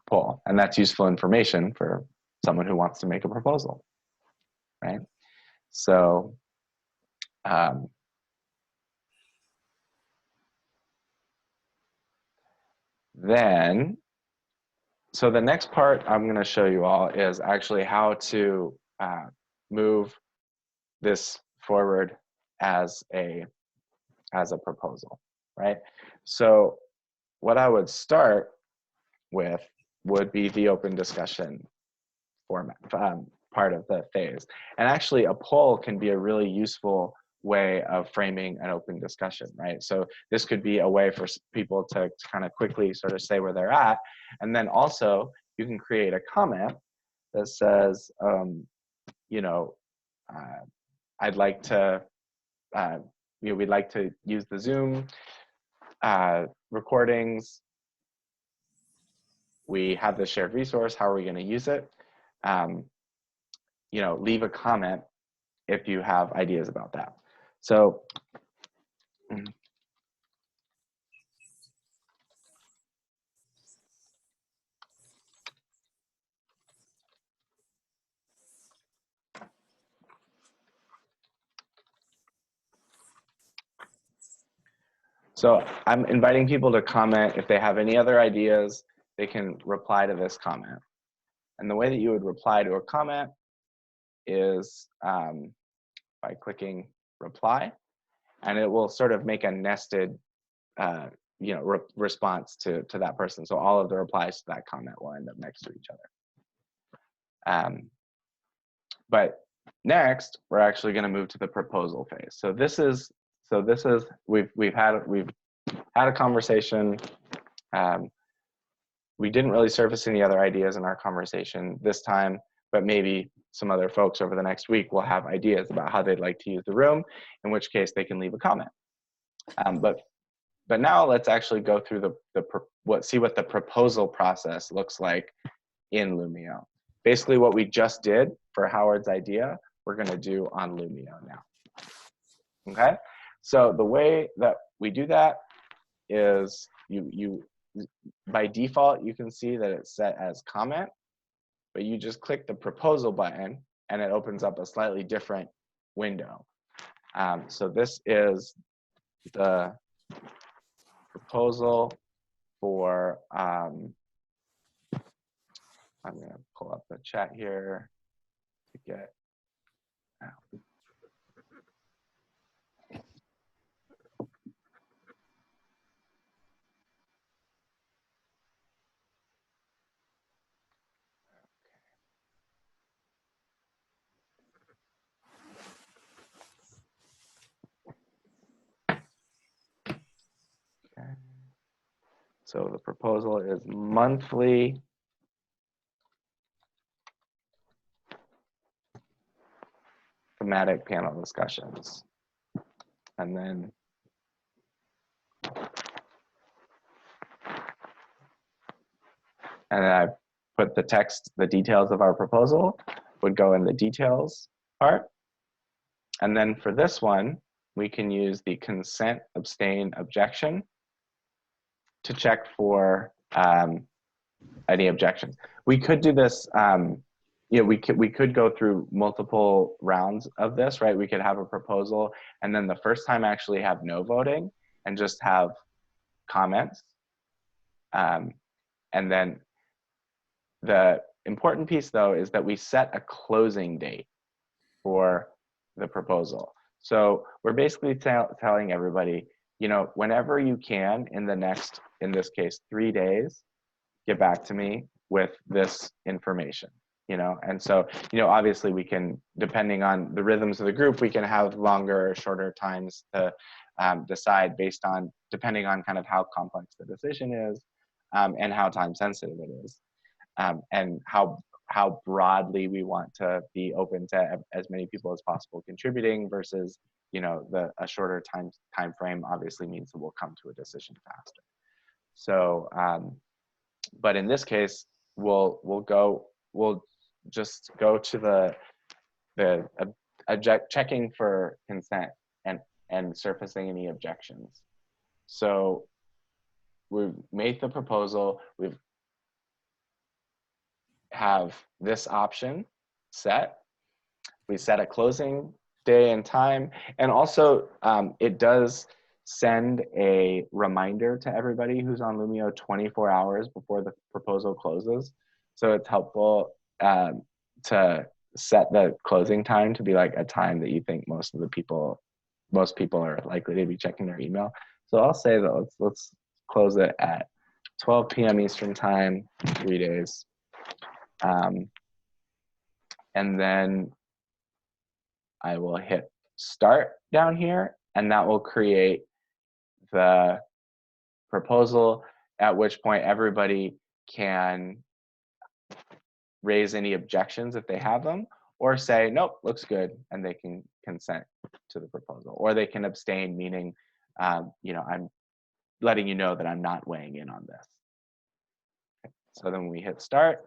poll. And that's useful information for someone who wants to make a proposal, right? So, so the next part I'm going to show you all is actually how to move this forward as a proposal, right? So what I would start with would be the open discussion format, part of the phase. And actually a poll can be a really useful way of framing an open discussion, right? So this could be a way for people to kind of quickly sort of say where they're at. And then also you can create a comment that says, you know, I'd like to, you know, we'd like to use the Zoom recordings. We have this shared resource. How are we going to use it? You know, leave a comment if you have ideas about that. So, so I'm inviting people to comment. If they have any other ideas, they can reply to this comment. And the way that you would reply to a comment is by clicking reply, and it will sort of make a nested you know, response to that person. So all of the replies to that comment will end up next to each other. But next, we're actually going to move to the proposal phase. So this is we've had a conversation. We didn't really surface any other ideas in our conversation this time, but maybe some other folks over the next week will have ideas about how they'd like to use the room, in which case they can leave a comment. But now let's actually go through see what the proposal process looks like in Loomio. Basically what we just did for Howard's idea, we're going to do on Loomio now. Okay? So the way that we do that is by default, you can see that it's set as comment, but you just click the proposal button and it opens up a slightly different window. So this is the proposal for, I'm going to pull up the chat here to get out. Okay. So the proposal is monthly thematic panel discussions. And then I put the text, the details of our proposal would go in the details part. And then for this one, we can use the consent, abstain, objection to check for any objections. We could do this, you know, we could go through multiple rounds of this, right? We could have a proposal and then the first time actually have no voting, and just have comments. And then the important piece, though, is that we set a closing date for the proposal. So we're basically telling everybody, you know, whenever you can in the next, in this case, 3 days, get back to me with this information, you know. And so, you know, obviously we can, depending on the rhythms of the group, we can have longer or shorter times to decide based on, depending on kind of how complex the decision is and how time sensitive it is, and how broadly we want to be open to as many people as possible contributing versus, you know, a shorter time frame obviously means that we'll come to a decision faster. So, but in this case, we'll just go to the checking for consent and surfacing any objections. So we've made the proposal, we've have this option set. We set a closing day and time, and also it does send a reminder to everybody who's on Loomio 24 hours before the proposal closes. So it's helpful to set the closing time to be like a time that you think most people are likely to be checking their email. So I'll say that let's close it at 12 p.m. Eastern time, 3 days. And then I will hit start down here, and that will create the proposal, at which point everybody can raise any objections if they have them, or say, nope, looks good, and they can consent to the proposal. Or they can abstain, meaning, you know, I'm letting you know that I'm not weighing in on this. Okay. So then when we hit start,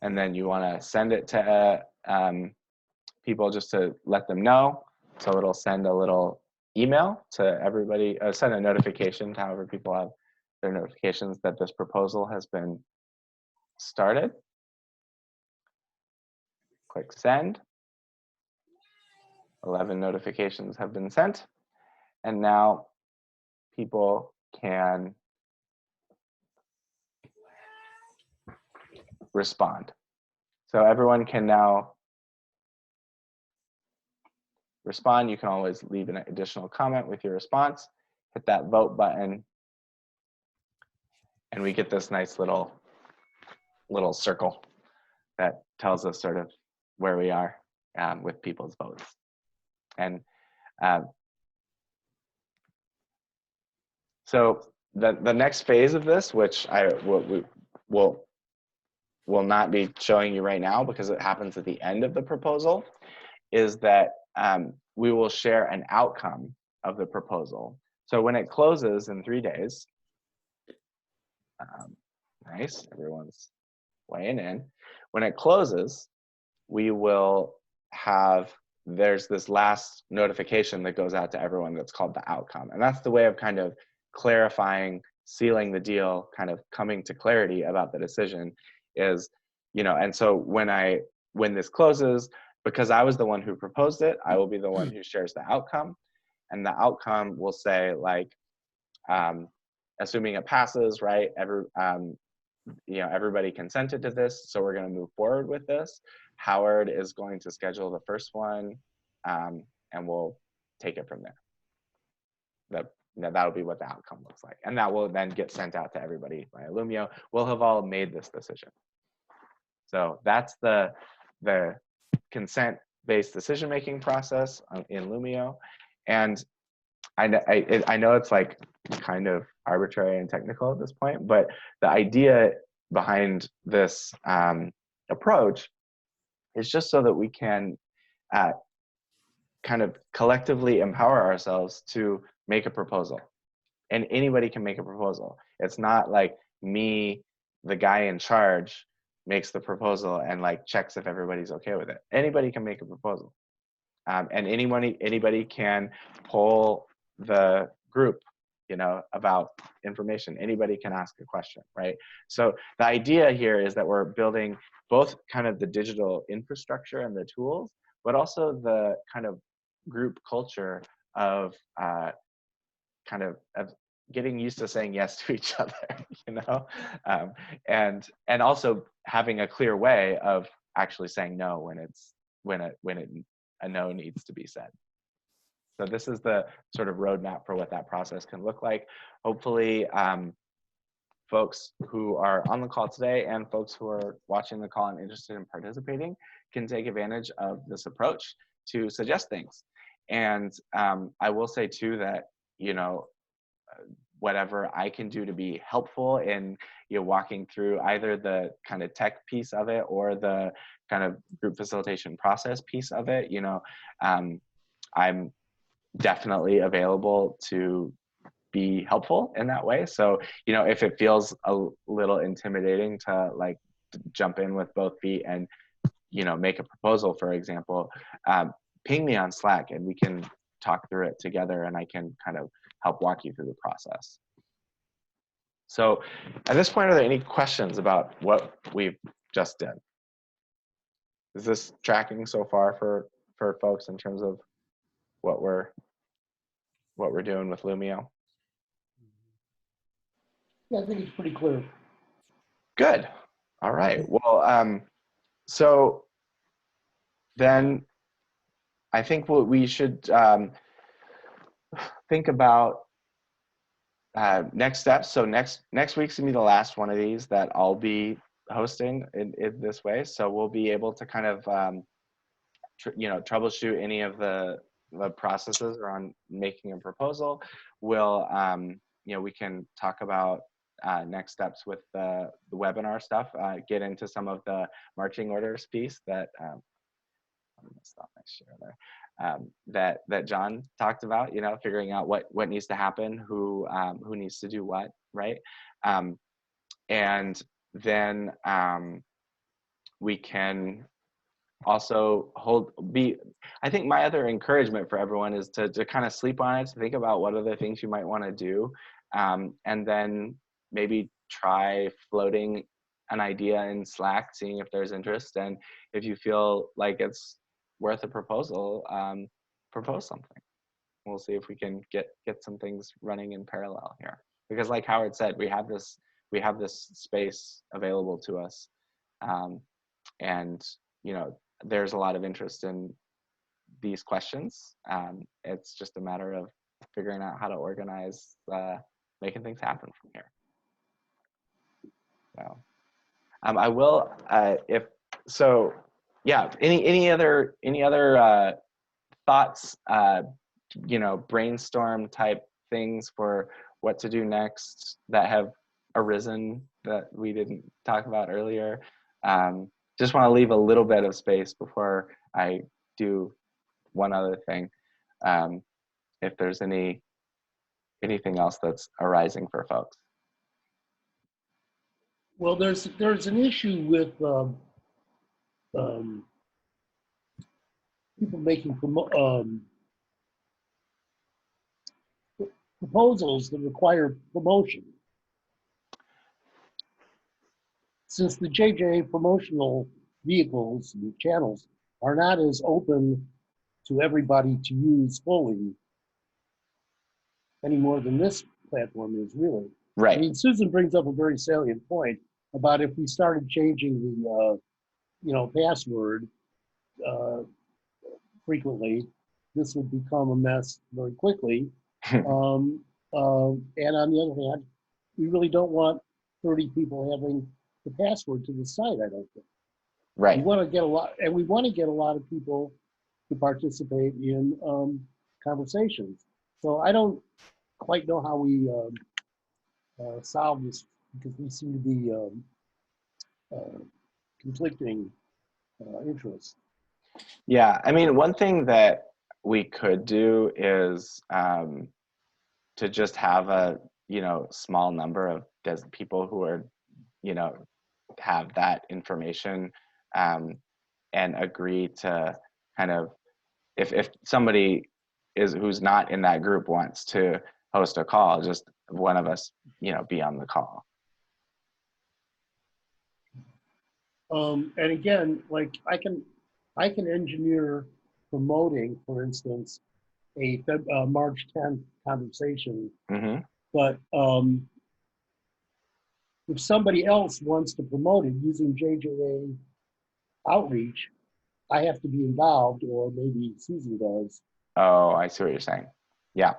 and then you want to send it to people just to let them know. So it'll send a little email to everybody, send a notification to however people have their notifications that this proposal has been started. Click send. 11 notifications have been sent. And now people can respond. So everyone can now respond. You can always leave an additional comment with your response. Hit that vote button, and we get this nice little circle that tells us sort of where we are with people's votes. And so the next phase of this, which we will not be showing you right now because it happens at the end of the proposal, is that we will share an outcome of the proposal. So when it closes in 3 days, nice, everyone's weighing in. When it closes, we will have, there's this last notification that goes out to everyone that's called the outcome. And that's the way of kind of clarifying, sealing the deal, kind of coming to clarity about the decision is, you know, and so when this closes, because I was the one who proposed it, I will be the one who shares the outcome. And the outcome will say, like, assuming it passes, right? You know, everybody consented to this, so we're going to move forward with this. Howard is going to schedule the first one, and we'll take it from there. That'll be what the outcome looks like, and that will then get sent out to everybody via Loomio. We'll have all made this decision. So that's the consent-based decision-making process in Loomio, and I know it's like kind of arbitrary and technical at this point, but the idea behind this approach is just so that we can kind of collectively empower ourselves to make a proposal. And anybody can make a proposal. It's not like me, the guy in charge, makes the proposal and like checks if everybody's okay with it. Anybody can make a proposal. And anybody can poll the group, you know, about information. Anybody can ask a question, right? So the idea here is that we're building both kind of the digital infrastructure and the tools, but also the kind of group culture of kind of getting used to saying yes to each other, you know, and also having a clear way of actually saying no when a no needs to be said. So this is the sort of roadmap for what that process can look like. Hopefully, folks who are on the call today and folks who are watching the call and interested in participating can take advantage of this approach to suggest things. And I will say too that, you know, whatever I can do to be helpful in, you know, walking through either the kind of tech piece of it or the kind of group facilitation process piece of it, you know, I'm definitely available to be helpful in that way. So, you know, if it feels a little intimidating to like jump in with both feet and, you know, make a proposal, for example, ping me on Slack and we can talk through it together and I can kind of help walk you through the process. So at this point, are there any questions about what we've just did? Is this tracking so far for folks in terms of what we're doing with Loomio? Yeah, I think it's pretty clear. Good. All right. Well, so then I think what we should think about next steps. So next week's gonna be the last one of these that I'll be hosting in this way. So we'll be able to kind of you know, troubleshoot any of the processes around making a proposal. We'll you know, we can talk about next steps with the webinar stuff, get into some of the marching orders piece that I'm gonna stop my share there, that John talked about, you know, figuring out what needs to happen, who needs to do what, right? And then we can also I think my other encouragement for everyone is to kind of sleep on it, to think about what other things you might want to do, and then maybe try floating an idea in Slack, seeing if there's interest, and if you feel like it's worth a proposal, propose something. We'll see if we can get some things running in parallel here, because like Howard said, we have this space available to us, and you know, there's a lot of interest in these questions. It's just a matter of figuring out how to organize making things happen from here. So I will if so, yeah, any other thoughts, you know, brainstorm type things for what to do next that have arisen that we didn't talk about earlier? Just want to leave a little bit of space before I do one other thing. If there's anything else that's arising for folks. Well, there's an issue with people making proposals that require promotion. Since the JJ promotional vehicles and channels are not as open to everybody to use fully any more than this platform is, really. Right. I mean, Susan brings up a very salient point about if we started changing the you know, password frequently, this would become a mess very quickly. And on the other hand, we really don't want 30 people having the password to the site, I don't think. Right. We want to get a lot, and we want to get a lot of people to participate in conversations. So I don't quite know how we solve this, because we seem to be conflicting interests. Yeah, I mean, one thing that we could do is to just have a, you know, small number of people who are, you know, have that information, and agree to kind of, if somebody who's not in that group wants to host a call, just one of us, you know, be on the call. And again, like I can I can engineer promoting, for instance, a March 10th conversation, Hmm. but if somebody else wants to promote it using JJA outreach, I have to be involved, or maybe Susan does, Oh, I see what you're saying. Yeah.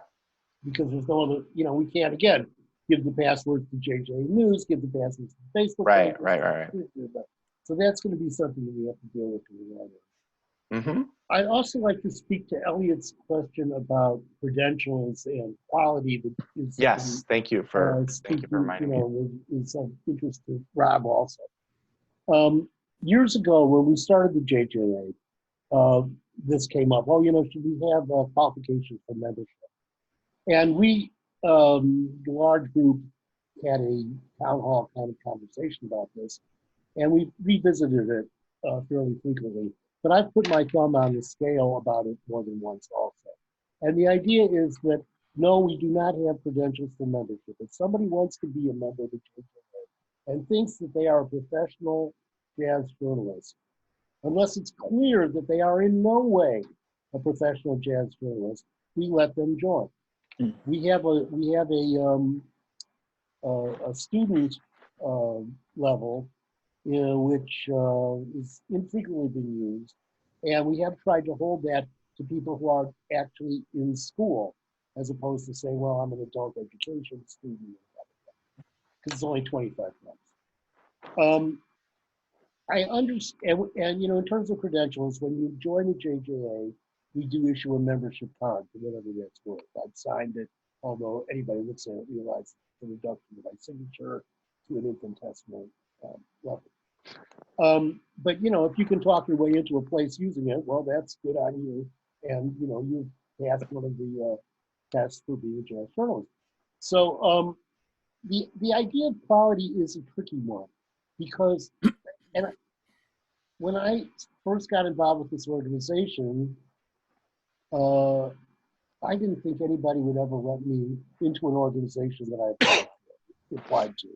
because there's no other, we can't, again, give the passwords to JJA News, give the passwords to Facebook. Right, pages, right. So that's going to be something that we have to deal with. Mm-hmm. I'd also like to speak to Elliot's question about credentials and quality that is Yes, thank you for speaking, reminding me. is of interest to Rob also. Years ago, when we started the JJA, this came up. Oh, should we have qualifications for membership? And we, the large group, had a town hall kind of conversation about this, and we revisited it fairly frequently. But I've put my thumb on the scale about it more than once also. And the idea is that, no, we do not have credentials for membership. If somebody wants to be a member of the JJA and thinks that they are a professional jazz journalist, unless it's clear that they are in no way a professional jazz journalist, we let them join. We have a student level, which is infrequently being used, and we have tried to hold that to people who are actually in school, as opposed to saying, well, I'm an adult education student, because it's only 25 months. I understand, and in terms of credentials, when you join the JJA, we do issue a membership card for whatever that's worth. I've signed it, although anybody looks at it realizes the reduction of my signature to an infinitesimal level. But if you can talk your way into a place using it, well, that's good on you, and you've passed one of the tests for being a jazz journalist. So the idea of quality is a tricky one, because and when I first got involved with this organization, I didn't think anybody would ever let me into an organization that I applied to.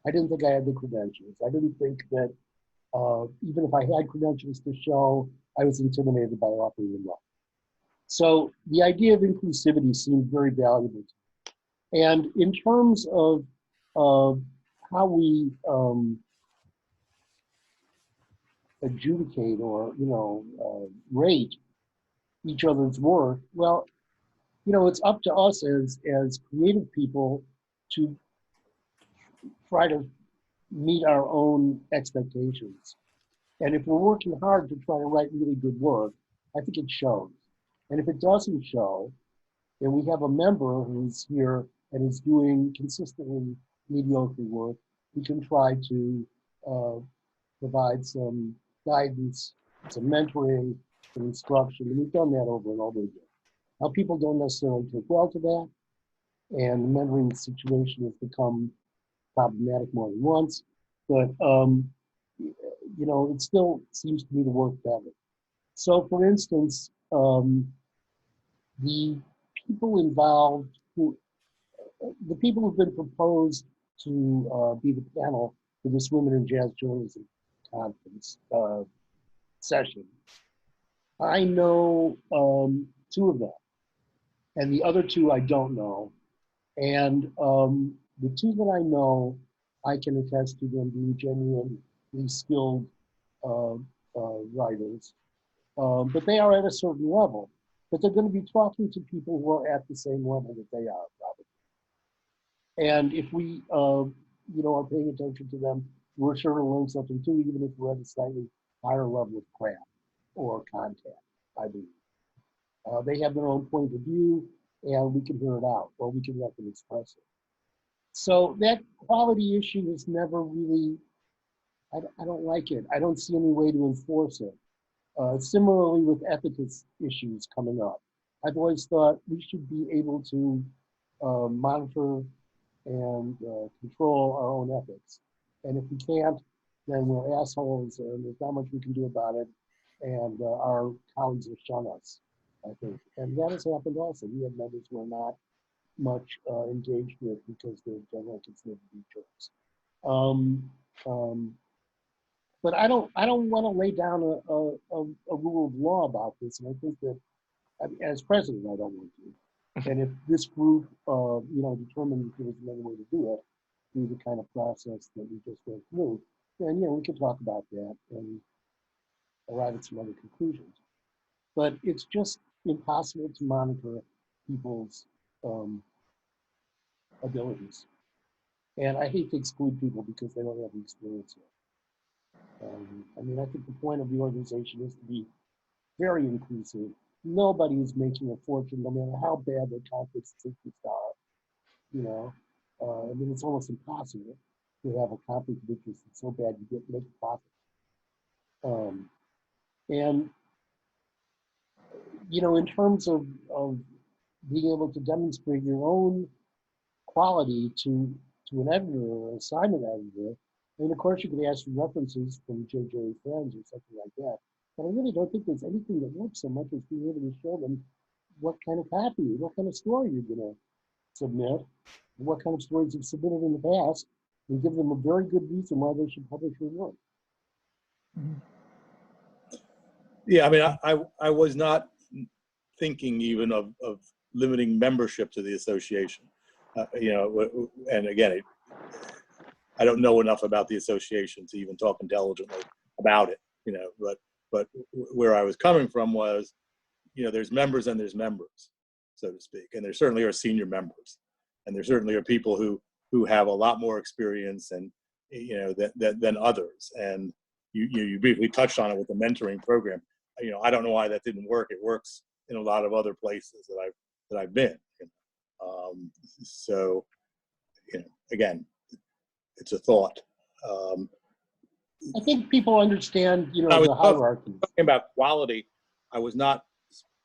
I didn't think I had the credentials. I didn't think that even if I had credentials to show, I was intimidated by offering them up. So the idea of inclusivity seemed very valuable to me. And in terms of how we adjudicate or rate each other's work, well, it's up to us as creative people to try to meet our own expectations. And if we're working hard to try to write really good work, I think it shows. And if it doesn't show, then we have a member who's here and is doing consistently mediocre work. We can try to provide some guidance, some mentoring, some instruction, and we've done that over and over again. Now, people don't necessarily take well to that, and the mentoring situation has become problematic more than once, but it still seems to me to work better. So, for instance, the people involved, the people who've been proposed to be the panel for this Women in Jazz Journalism conference session, I know two of them, and the other two I don't know. And the two that I know, I can attest to them being genuinely skilled writers. But they are at a certain level. But they're going to be talking to people who are at the same level that they are, probably. And if we, are paying attention to them, we're sure to learn something too, even if we're at a slightly higher level of craft or contact, I believe. They have their own point of view, and we can hear it out, or we can let them express it. So that quality issue is never really, I don't like it. I don't see any way to enforce it. Similarly with ethics issues coming up. I've always thought we should be able to monitor and control our own ethics. And if we can't, then we're assholes and there's not much we can do about it. And our colleagues will shun us, I think. And that has happened also. We have members who are not much engaged with because they're generally considered to be jerks. but I don't want to lay down a rule of law about this, and I think that as president, I don't want to. And if this group, determined there was another way to do it, through the kind of process that we just went through, then we could talk about that and arrive at some other conclusions. But it's just impossible to monitor people's abilities. And I hate to exclude people because they don't have the experience yet. I think the point of the organization is to be very inclusive. Nobody is making a fortune, no matter how bad their conflicts of interest are. It's almost impossible to have a conflict of interest that's so bad you make a profit. In terms of being able to demonstrate your own quality to an editor or an assignment editor, of course you could ask for references from JJ friends or something like that. But I really don't think there's anything that works so much as being able to show them what kind of copy, what kind of story you're going to submit, what kind of stories you've submitted in the past, and give them a very good reason why they should publish your work. Yeah, I was not thinking even of limiting membership to the association. And again, I don't know enough about the association to even talk intelligently about it, but where I was coming from was, there's members and there's members, so to speak. And there certainly are senior members. And there certainly are people who have a lot more experience and, than others. And you briefly touched on it with the mentoring program. I don't know why that didn't work. It works in a lot of other places that I've been. So, again, it's a thought. I think people understand, the hierarchy. Talking about quality, I was not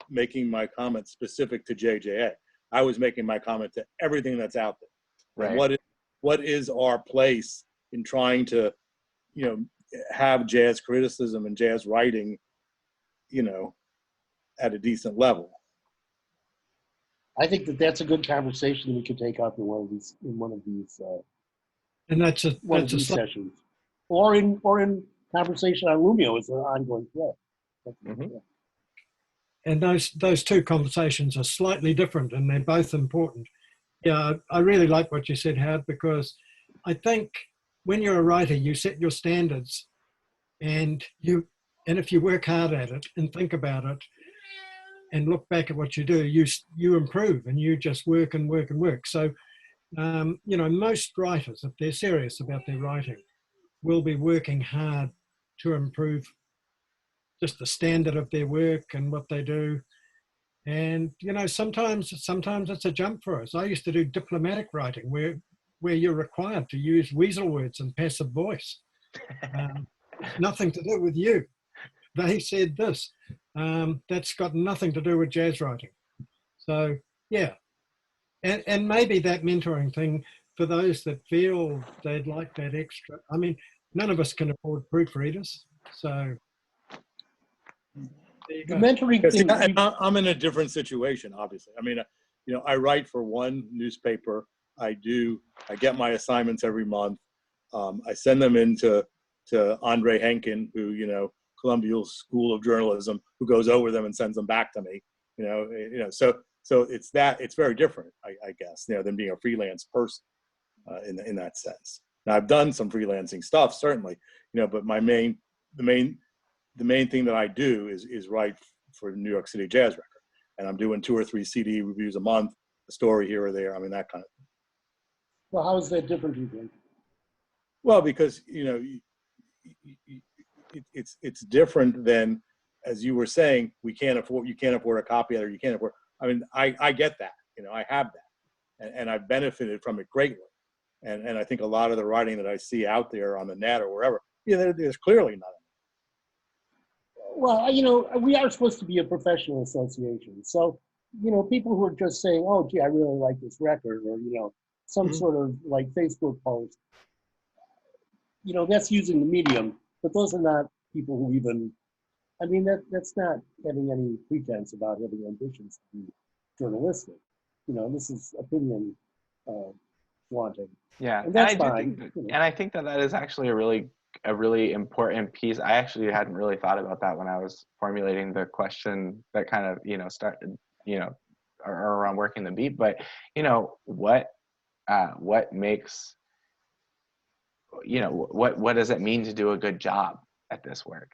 making my comment specific to JJA. I was making my comment to everything that's out there. Right. And what is our place in trying to, have jazz criticism and jazz writing, at a decent level. I think that's a good conversation we could take up in one of these And that's a sessions, or in conversation on Loomio is an ongoing thread. Mm-hmm. And those two conversations are slightly different, and they're both important. Yeah, I really like what you said, Howard, because I think when you're a writer, you set your standards, and if you work hard at it and think about it and look back at what you do, you improve, and you just work and work and work. So, most writers, if they're serious about their writing, will be working hard to improve just the standard of their work and what they do. And, sometimes it's a jump for us. I used to do diplomatic writing where you're required to use weasel words and passive voice. Nothing to do with you. They said this. That's got nothing to do with jazz writing. So, yeah. And maybe that mentoring thing for those that feel they'd like that extra. None of us can afford proofreaders. So, there you go. The mentoring thing. I'm in a different situation, obviously. I write for one newspaper. I get my assignments every month. I send them in to Andre Henkin, who, Columbia School of Journalism, who goes over them and sends them back to me. So it's very different, I guess, than being a freelance person in that sense. Now, I've done some freelancing stuff, certainly, but the main thing that I do is write for the New York City Jazz Record, and I'm doing 2 or 3 CD reviews a month, a story here or there. That kind of thing. Well, how is that different, do you think? Well, because it's different than, as you were saying, you can't afford a copy editor, you can't afford. I get that, I have that, and I've benefited from it greatly, and I think a lot of the writing that I see out there on the net or wherever, there's clearly none. Well, we are supposed to be a professional association. So, people who are just saying, oh, gee, I really like this record, or, some sort of like Facebook post, that's using the medium, but those are not people who even, that's not having any pretense about having ambitions to be journalistic. This is opinion wanting. Yeah, And that's fine. And I think that is actually a really a really important piece. I actually hadn't really thought about that when I was formulating the question that kind of, started, around working the beat. But, what makes, what does it mean to do a good job at this work?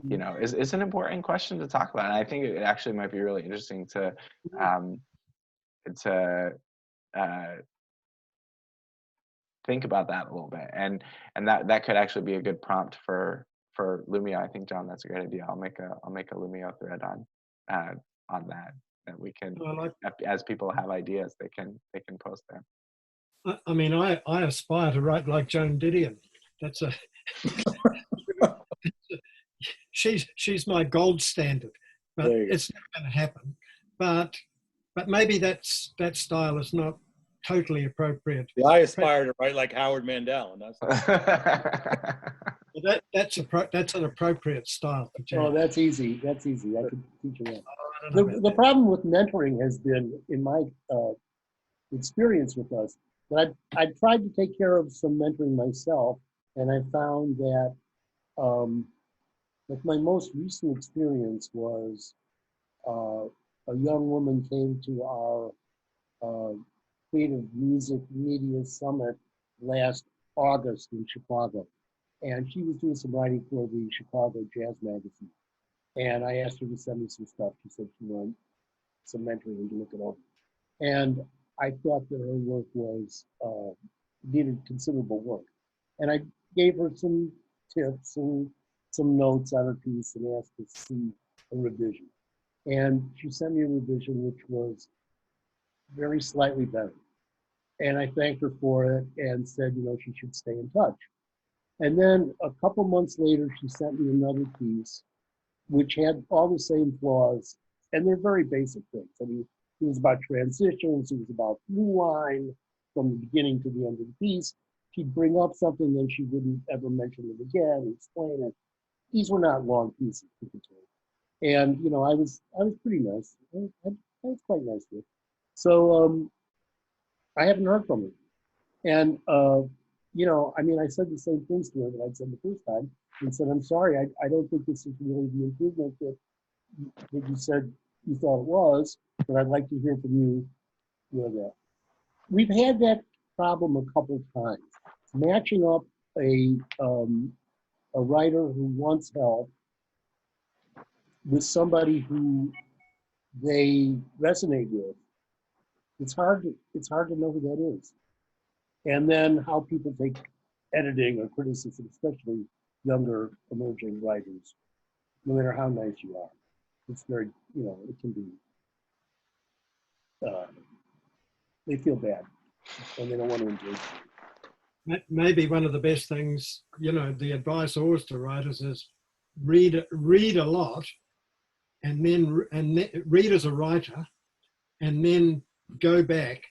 Is an important question to talk about. And I think it actually might be really interesting to think about that a little bit, and that could actually be a good prompt for Loomio. I think, John, that's a great idea. I'll make a Loomio thread on that we can, as people have ideas, they can post there. I mean, I aspire to write like Joan Didion. That's she's my gold standard, but it's not going to happen. But maybe that style is not totally appropriate. Yeah, I aspire to write like Howard Mandel, and that's an appropriate style for Jay. Oh, that's easy. That's easy. I could teach you that. The problem with mentoring has been, in my experience with us, that I've tried to take care of some mentoring myself, and I found that my most recent experience was a young woman came to our Creative Music Media Summit last August in Chicago. And she was doing some writing for the Chicago Jazz Magazine. And I asked her to send me some stuff. She said she wanted some mentoring and to look it over. And I thought that her work was needed considerable work. And I gave her some tips and some notes on her piece and asked to see a revision. And she sent me a revision which was very slightly better. And I thanked her for it and said, she should stay in touch. And then a couple months later, she sent me another piece, which had all the same flaws, and they're very basic things. I mean, it was about transitions, it was about through line from the beginning to the end of the piece. She'd bring up something, then she wouldn't ever mention it again, explain it. These were not long pieces, and I was pretty nice. I was quite nice with it. So I haven't heard from her, and I said the same things to her that I'd said the first time, and said, I'm sorry, I don't think this is really the improvement that you said you thought it was, but I'd like to hear from you with that. We've had that problem a couple times, matching up a writer who wants help with somebody who they resonate with. It's hard to know who that is. And then how people take editing or criticism, especially younger emerging writers, no matter how nice you are. It's very, it can be, they feel bad and they don't want to engage. Maybe one of the best things, the advice always to writers is read a lot, and then read as a writer, and then go back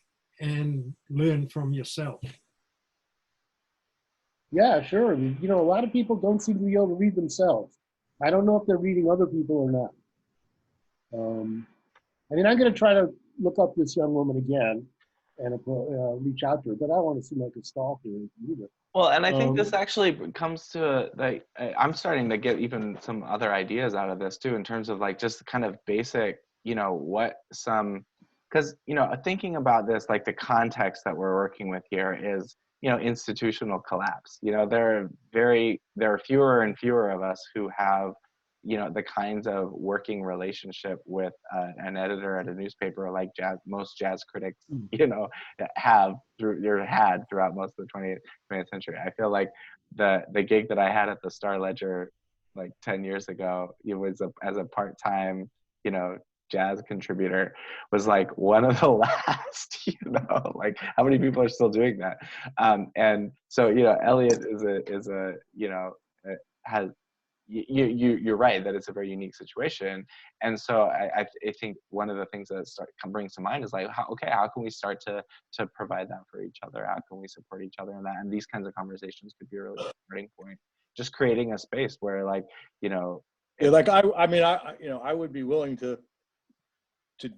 and learn from yourself. Yeah, sure. A lot of people don't seem to be able to read themselves. I don't know if they're reading other people or not. I'm going to try to look up this young woman again and reach out to her, but I don't want to seem like a stalker either. Well, and I think this actually comes to I'm starting to get even some other ideas out of this too, in terms of just kind of basic, because thinking about this, the context that we're working with here is institutional collapse. There are fewer and fewer of us who have the kinds of working relationship with an editor at a newspaper like most jazz critics had throughout most of the 20th century. I feel like the gig that I had at the Star Ledger 10 years ago, it was as a part-time jazz contributor, was one of the last. How many people are still doing that? And so Elliot has. You're right that it's a very unique situation, and so I think one of the things that brings to mind is how can we start to provide that for each other? How can we support each other in that? And these kinds of conversations could be a really good starting point. Just creating a space where I would be willing to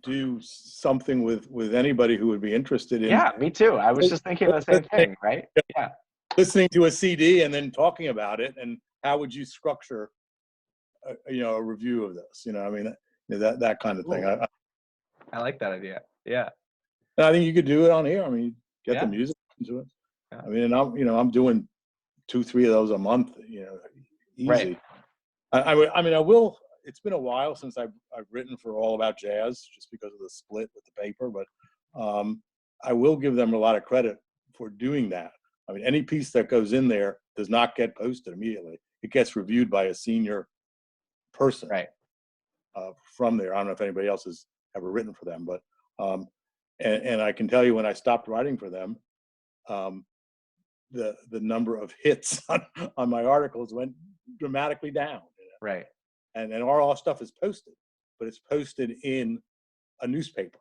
do something with anybody who would be interested in. Yeah, me too. I was just thinking the same thing, right? Yeah. listening to a CD and then talking about it, and how would you structure, a review of this? I mean, that kind of thing. I like that idea. Yeah. I think you could do it on here. I mean, get the Yeah. music into it. Yeah. I mean, and I'm doing 2-3 of those a month. Easy. Right. I mean, I will. It's been a while since I've written for All About Jazz, just because of the split with the paper. But I will give them a lot of credit for doing that. I mean, any piece that goes in there does not get posted immediately. It gets reviewed by a senior person, Right. From there. I don't know if anybody else has ever written for them, but and I can tell you, when I stopped writing for them, the number of hits on my articles went dramatically down. Right. And all our stuff is posted, but it's posted in a newspaper.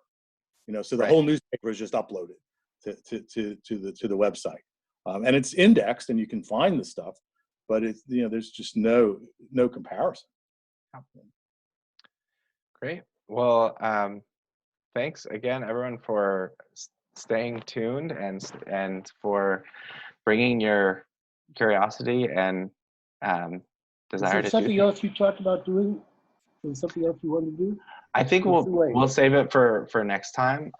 So the Right. whole newspaper is just uploaded to the website, and it's indexed, and you can find the stuff, but it's there's just no comparison. Great. Well, thanks again, everyone, for staying tuned and for bringing your curiosity and Is desire there to do something things. else you talked about doing? Is there something else you want to do? I think It's too late. we'll save it for next time.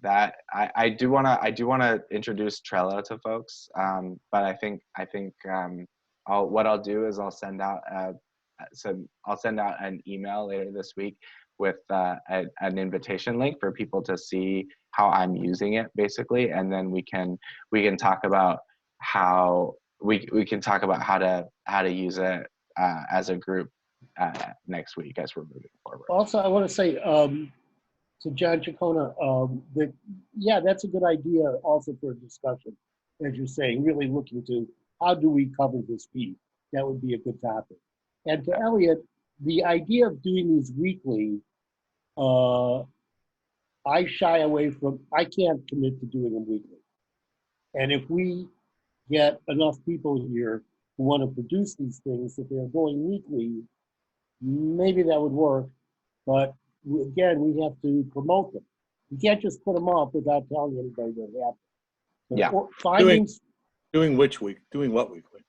That I do wanna introduce Trello to folks. But I think what I'll do is I'll send out an email later this week with an invitation link for people to see how I'm using it, basically, and then we can talk about how we can talk about how to use it as a group next week as we're moving forward. Also, I want to say to John Chacona that, yeah, that's a good idea also for a discussion, as you're saying, really looking to how do we cover this piece? That would be a good topic. And to Elliot, the idea of doing these weekly, I shy away from, I can't commit to doing them weekly. And if we get enough people here who want to produce these things, if they're going weekly, maybe that would work. But again, we have to promote them. You can't just put them up without telling anybody what happened. So Yeah. Findings, Doing which week? Doing what weekly?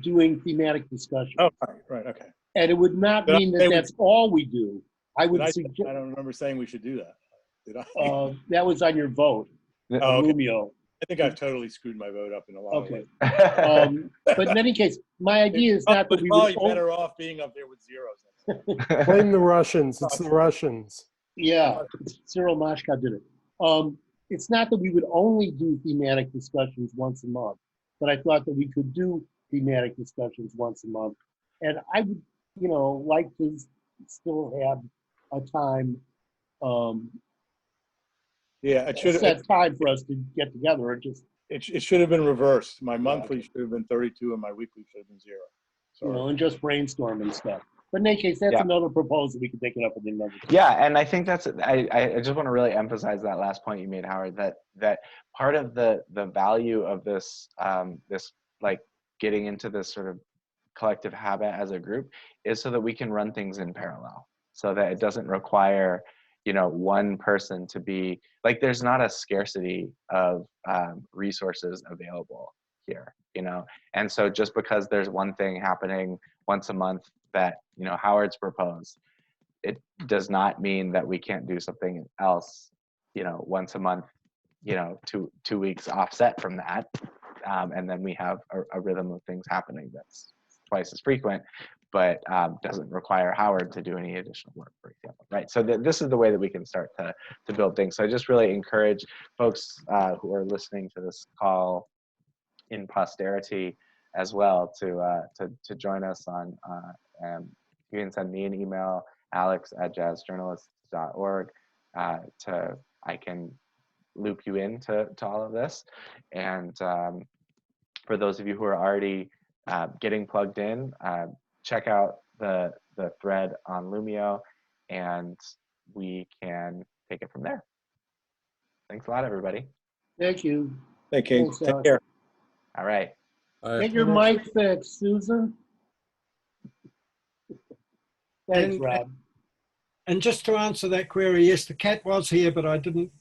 doing thematic discussion. Oh, right, okay. And it would not Did I mean say that we- that's all we do. I would I suggest, don't remember saying we should do that. Did I? that was on your vote, Oh, okay. Loomio. I think I've totally screwed my vote up in a lot of Okay. ways. But in any case, my idea is not that It's we probably would, better off being up there with zeros. Blame the Russians. It's the Russians. yeah, Cyril Mashka did it. It's not that we would only do thematic discussions once a month, but I thought that we could do thematic discussions once a month. And I would, like to still have a time, Yeah, it a should set time for us to get together and just, it should have been reversed. My monthly okay. should have been 32 and my weekly should have been 0. Sorry. and just brainstorm and stuff. But in any case, that's Yeah. another proposal. We can take it up with another time. Yeah, and I think that's I just want to really emphasize that last point you made, Howard, that part of the value of this this like getting into this sort of collective habit as a group is so that we can run things in parallel, so that it doesn't require one person to be like, there's not a scarcity of resources available here, and so just because there's one thing happening once a month that Howard's proposed, it does not mean that we can't do something else once a month, 2 weeks offset from that, and then we have a rhythm of things happening that's twice as frequent, but doesn't require Howard to do any additional work, for example, right? So this is the way that we can start to build things. So I just really encourage folks who are listening to this call in posterity as well to join us on. You can send me an email, alex@jazzjournalists.org. I can loop you into all of this. And for those of you who are already getting plugged in, check out the thread on Loomio, and we can take it from there. Thanks a lot, everybody. Thank you. Thank you. Thanks, Take Alex. care. All right. Get your mic fixed, Susan. Thanks, And- Rob. And just to answer that query, yes, the cat was here, but I didn't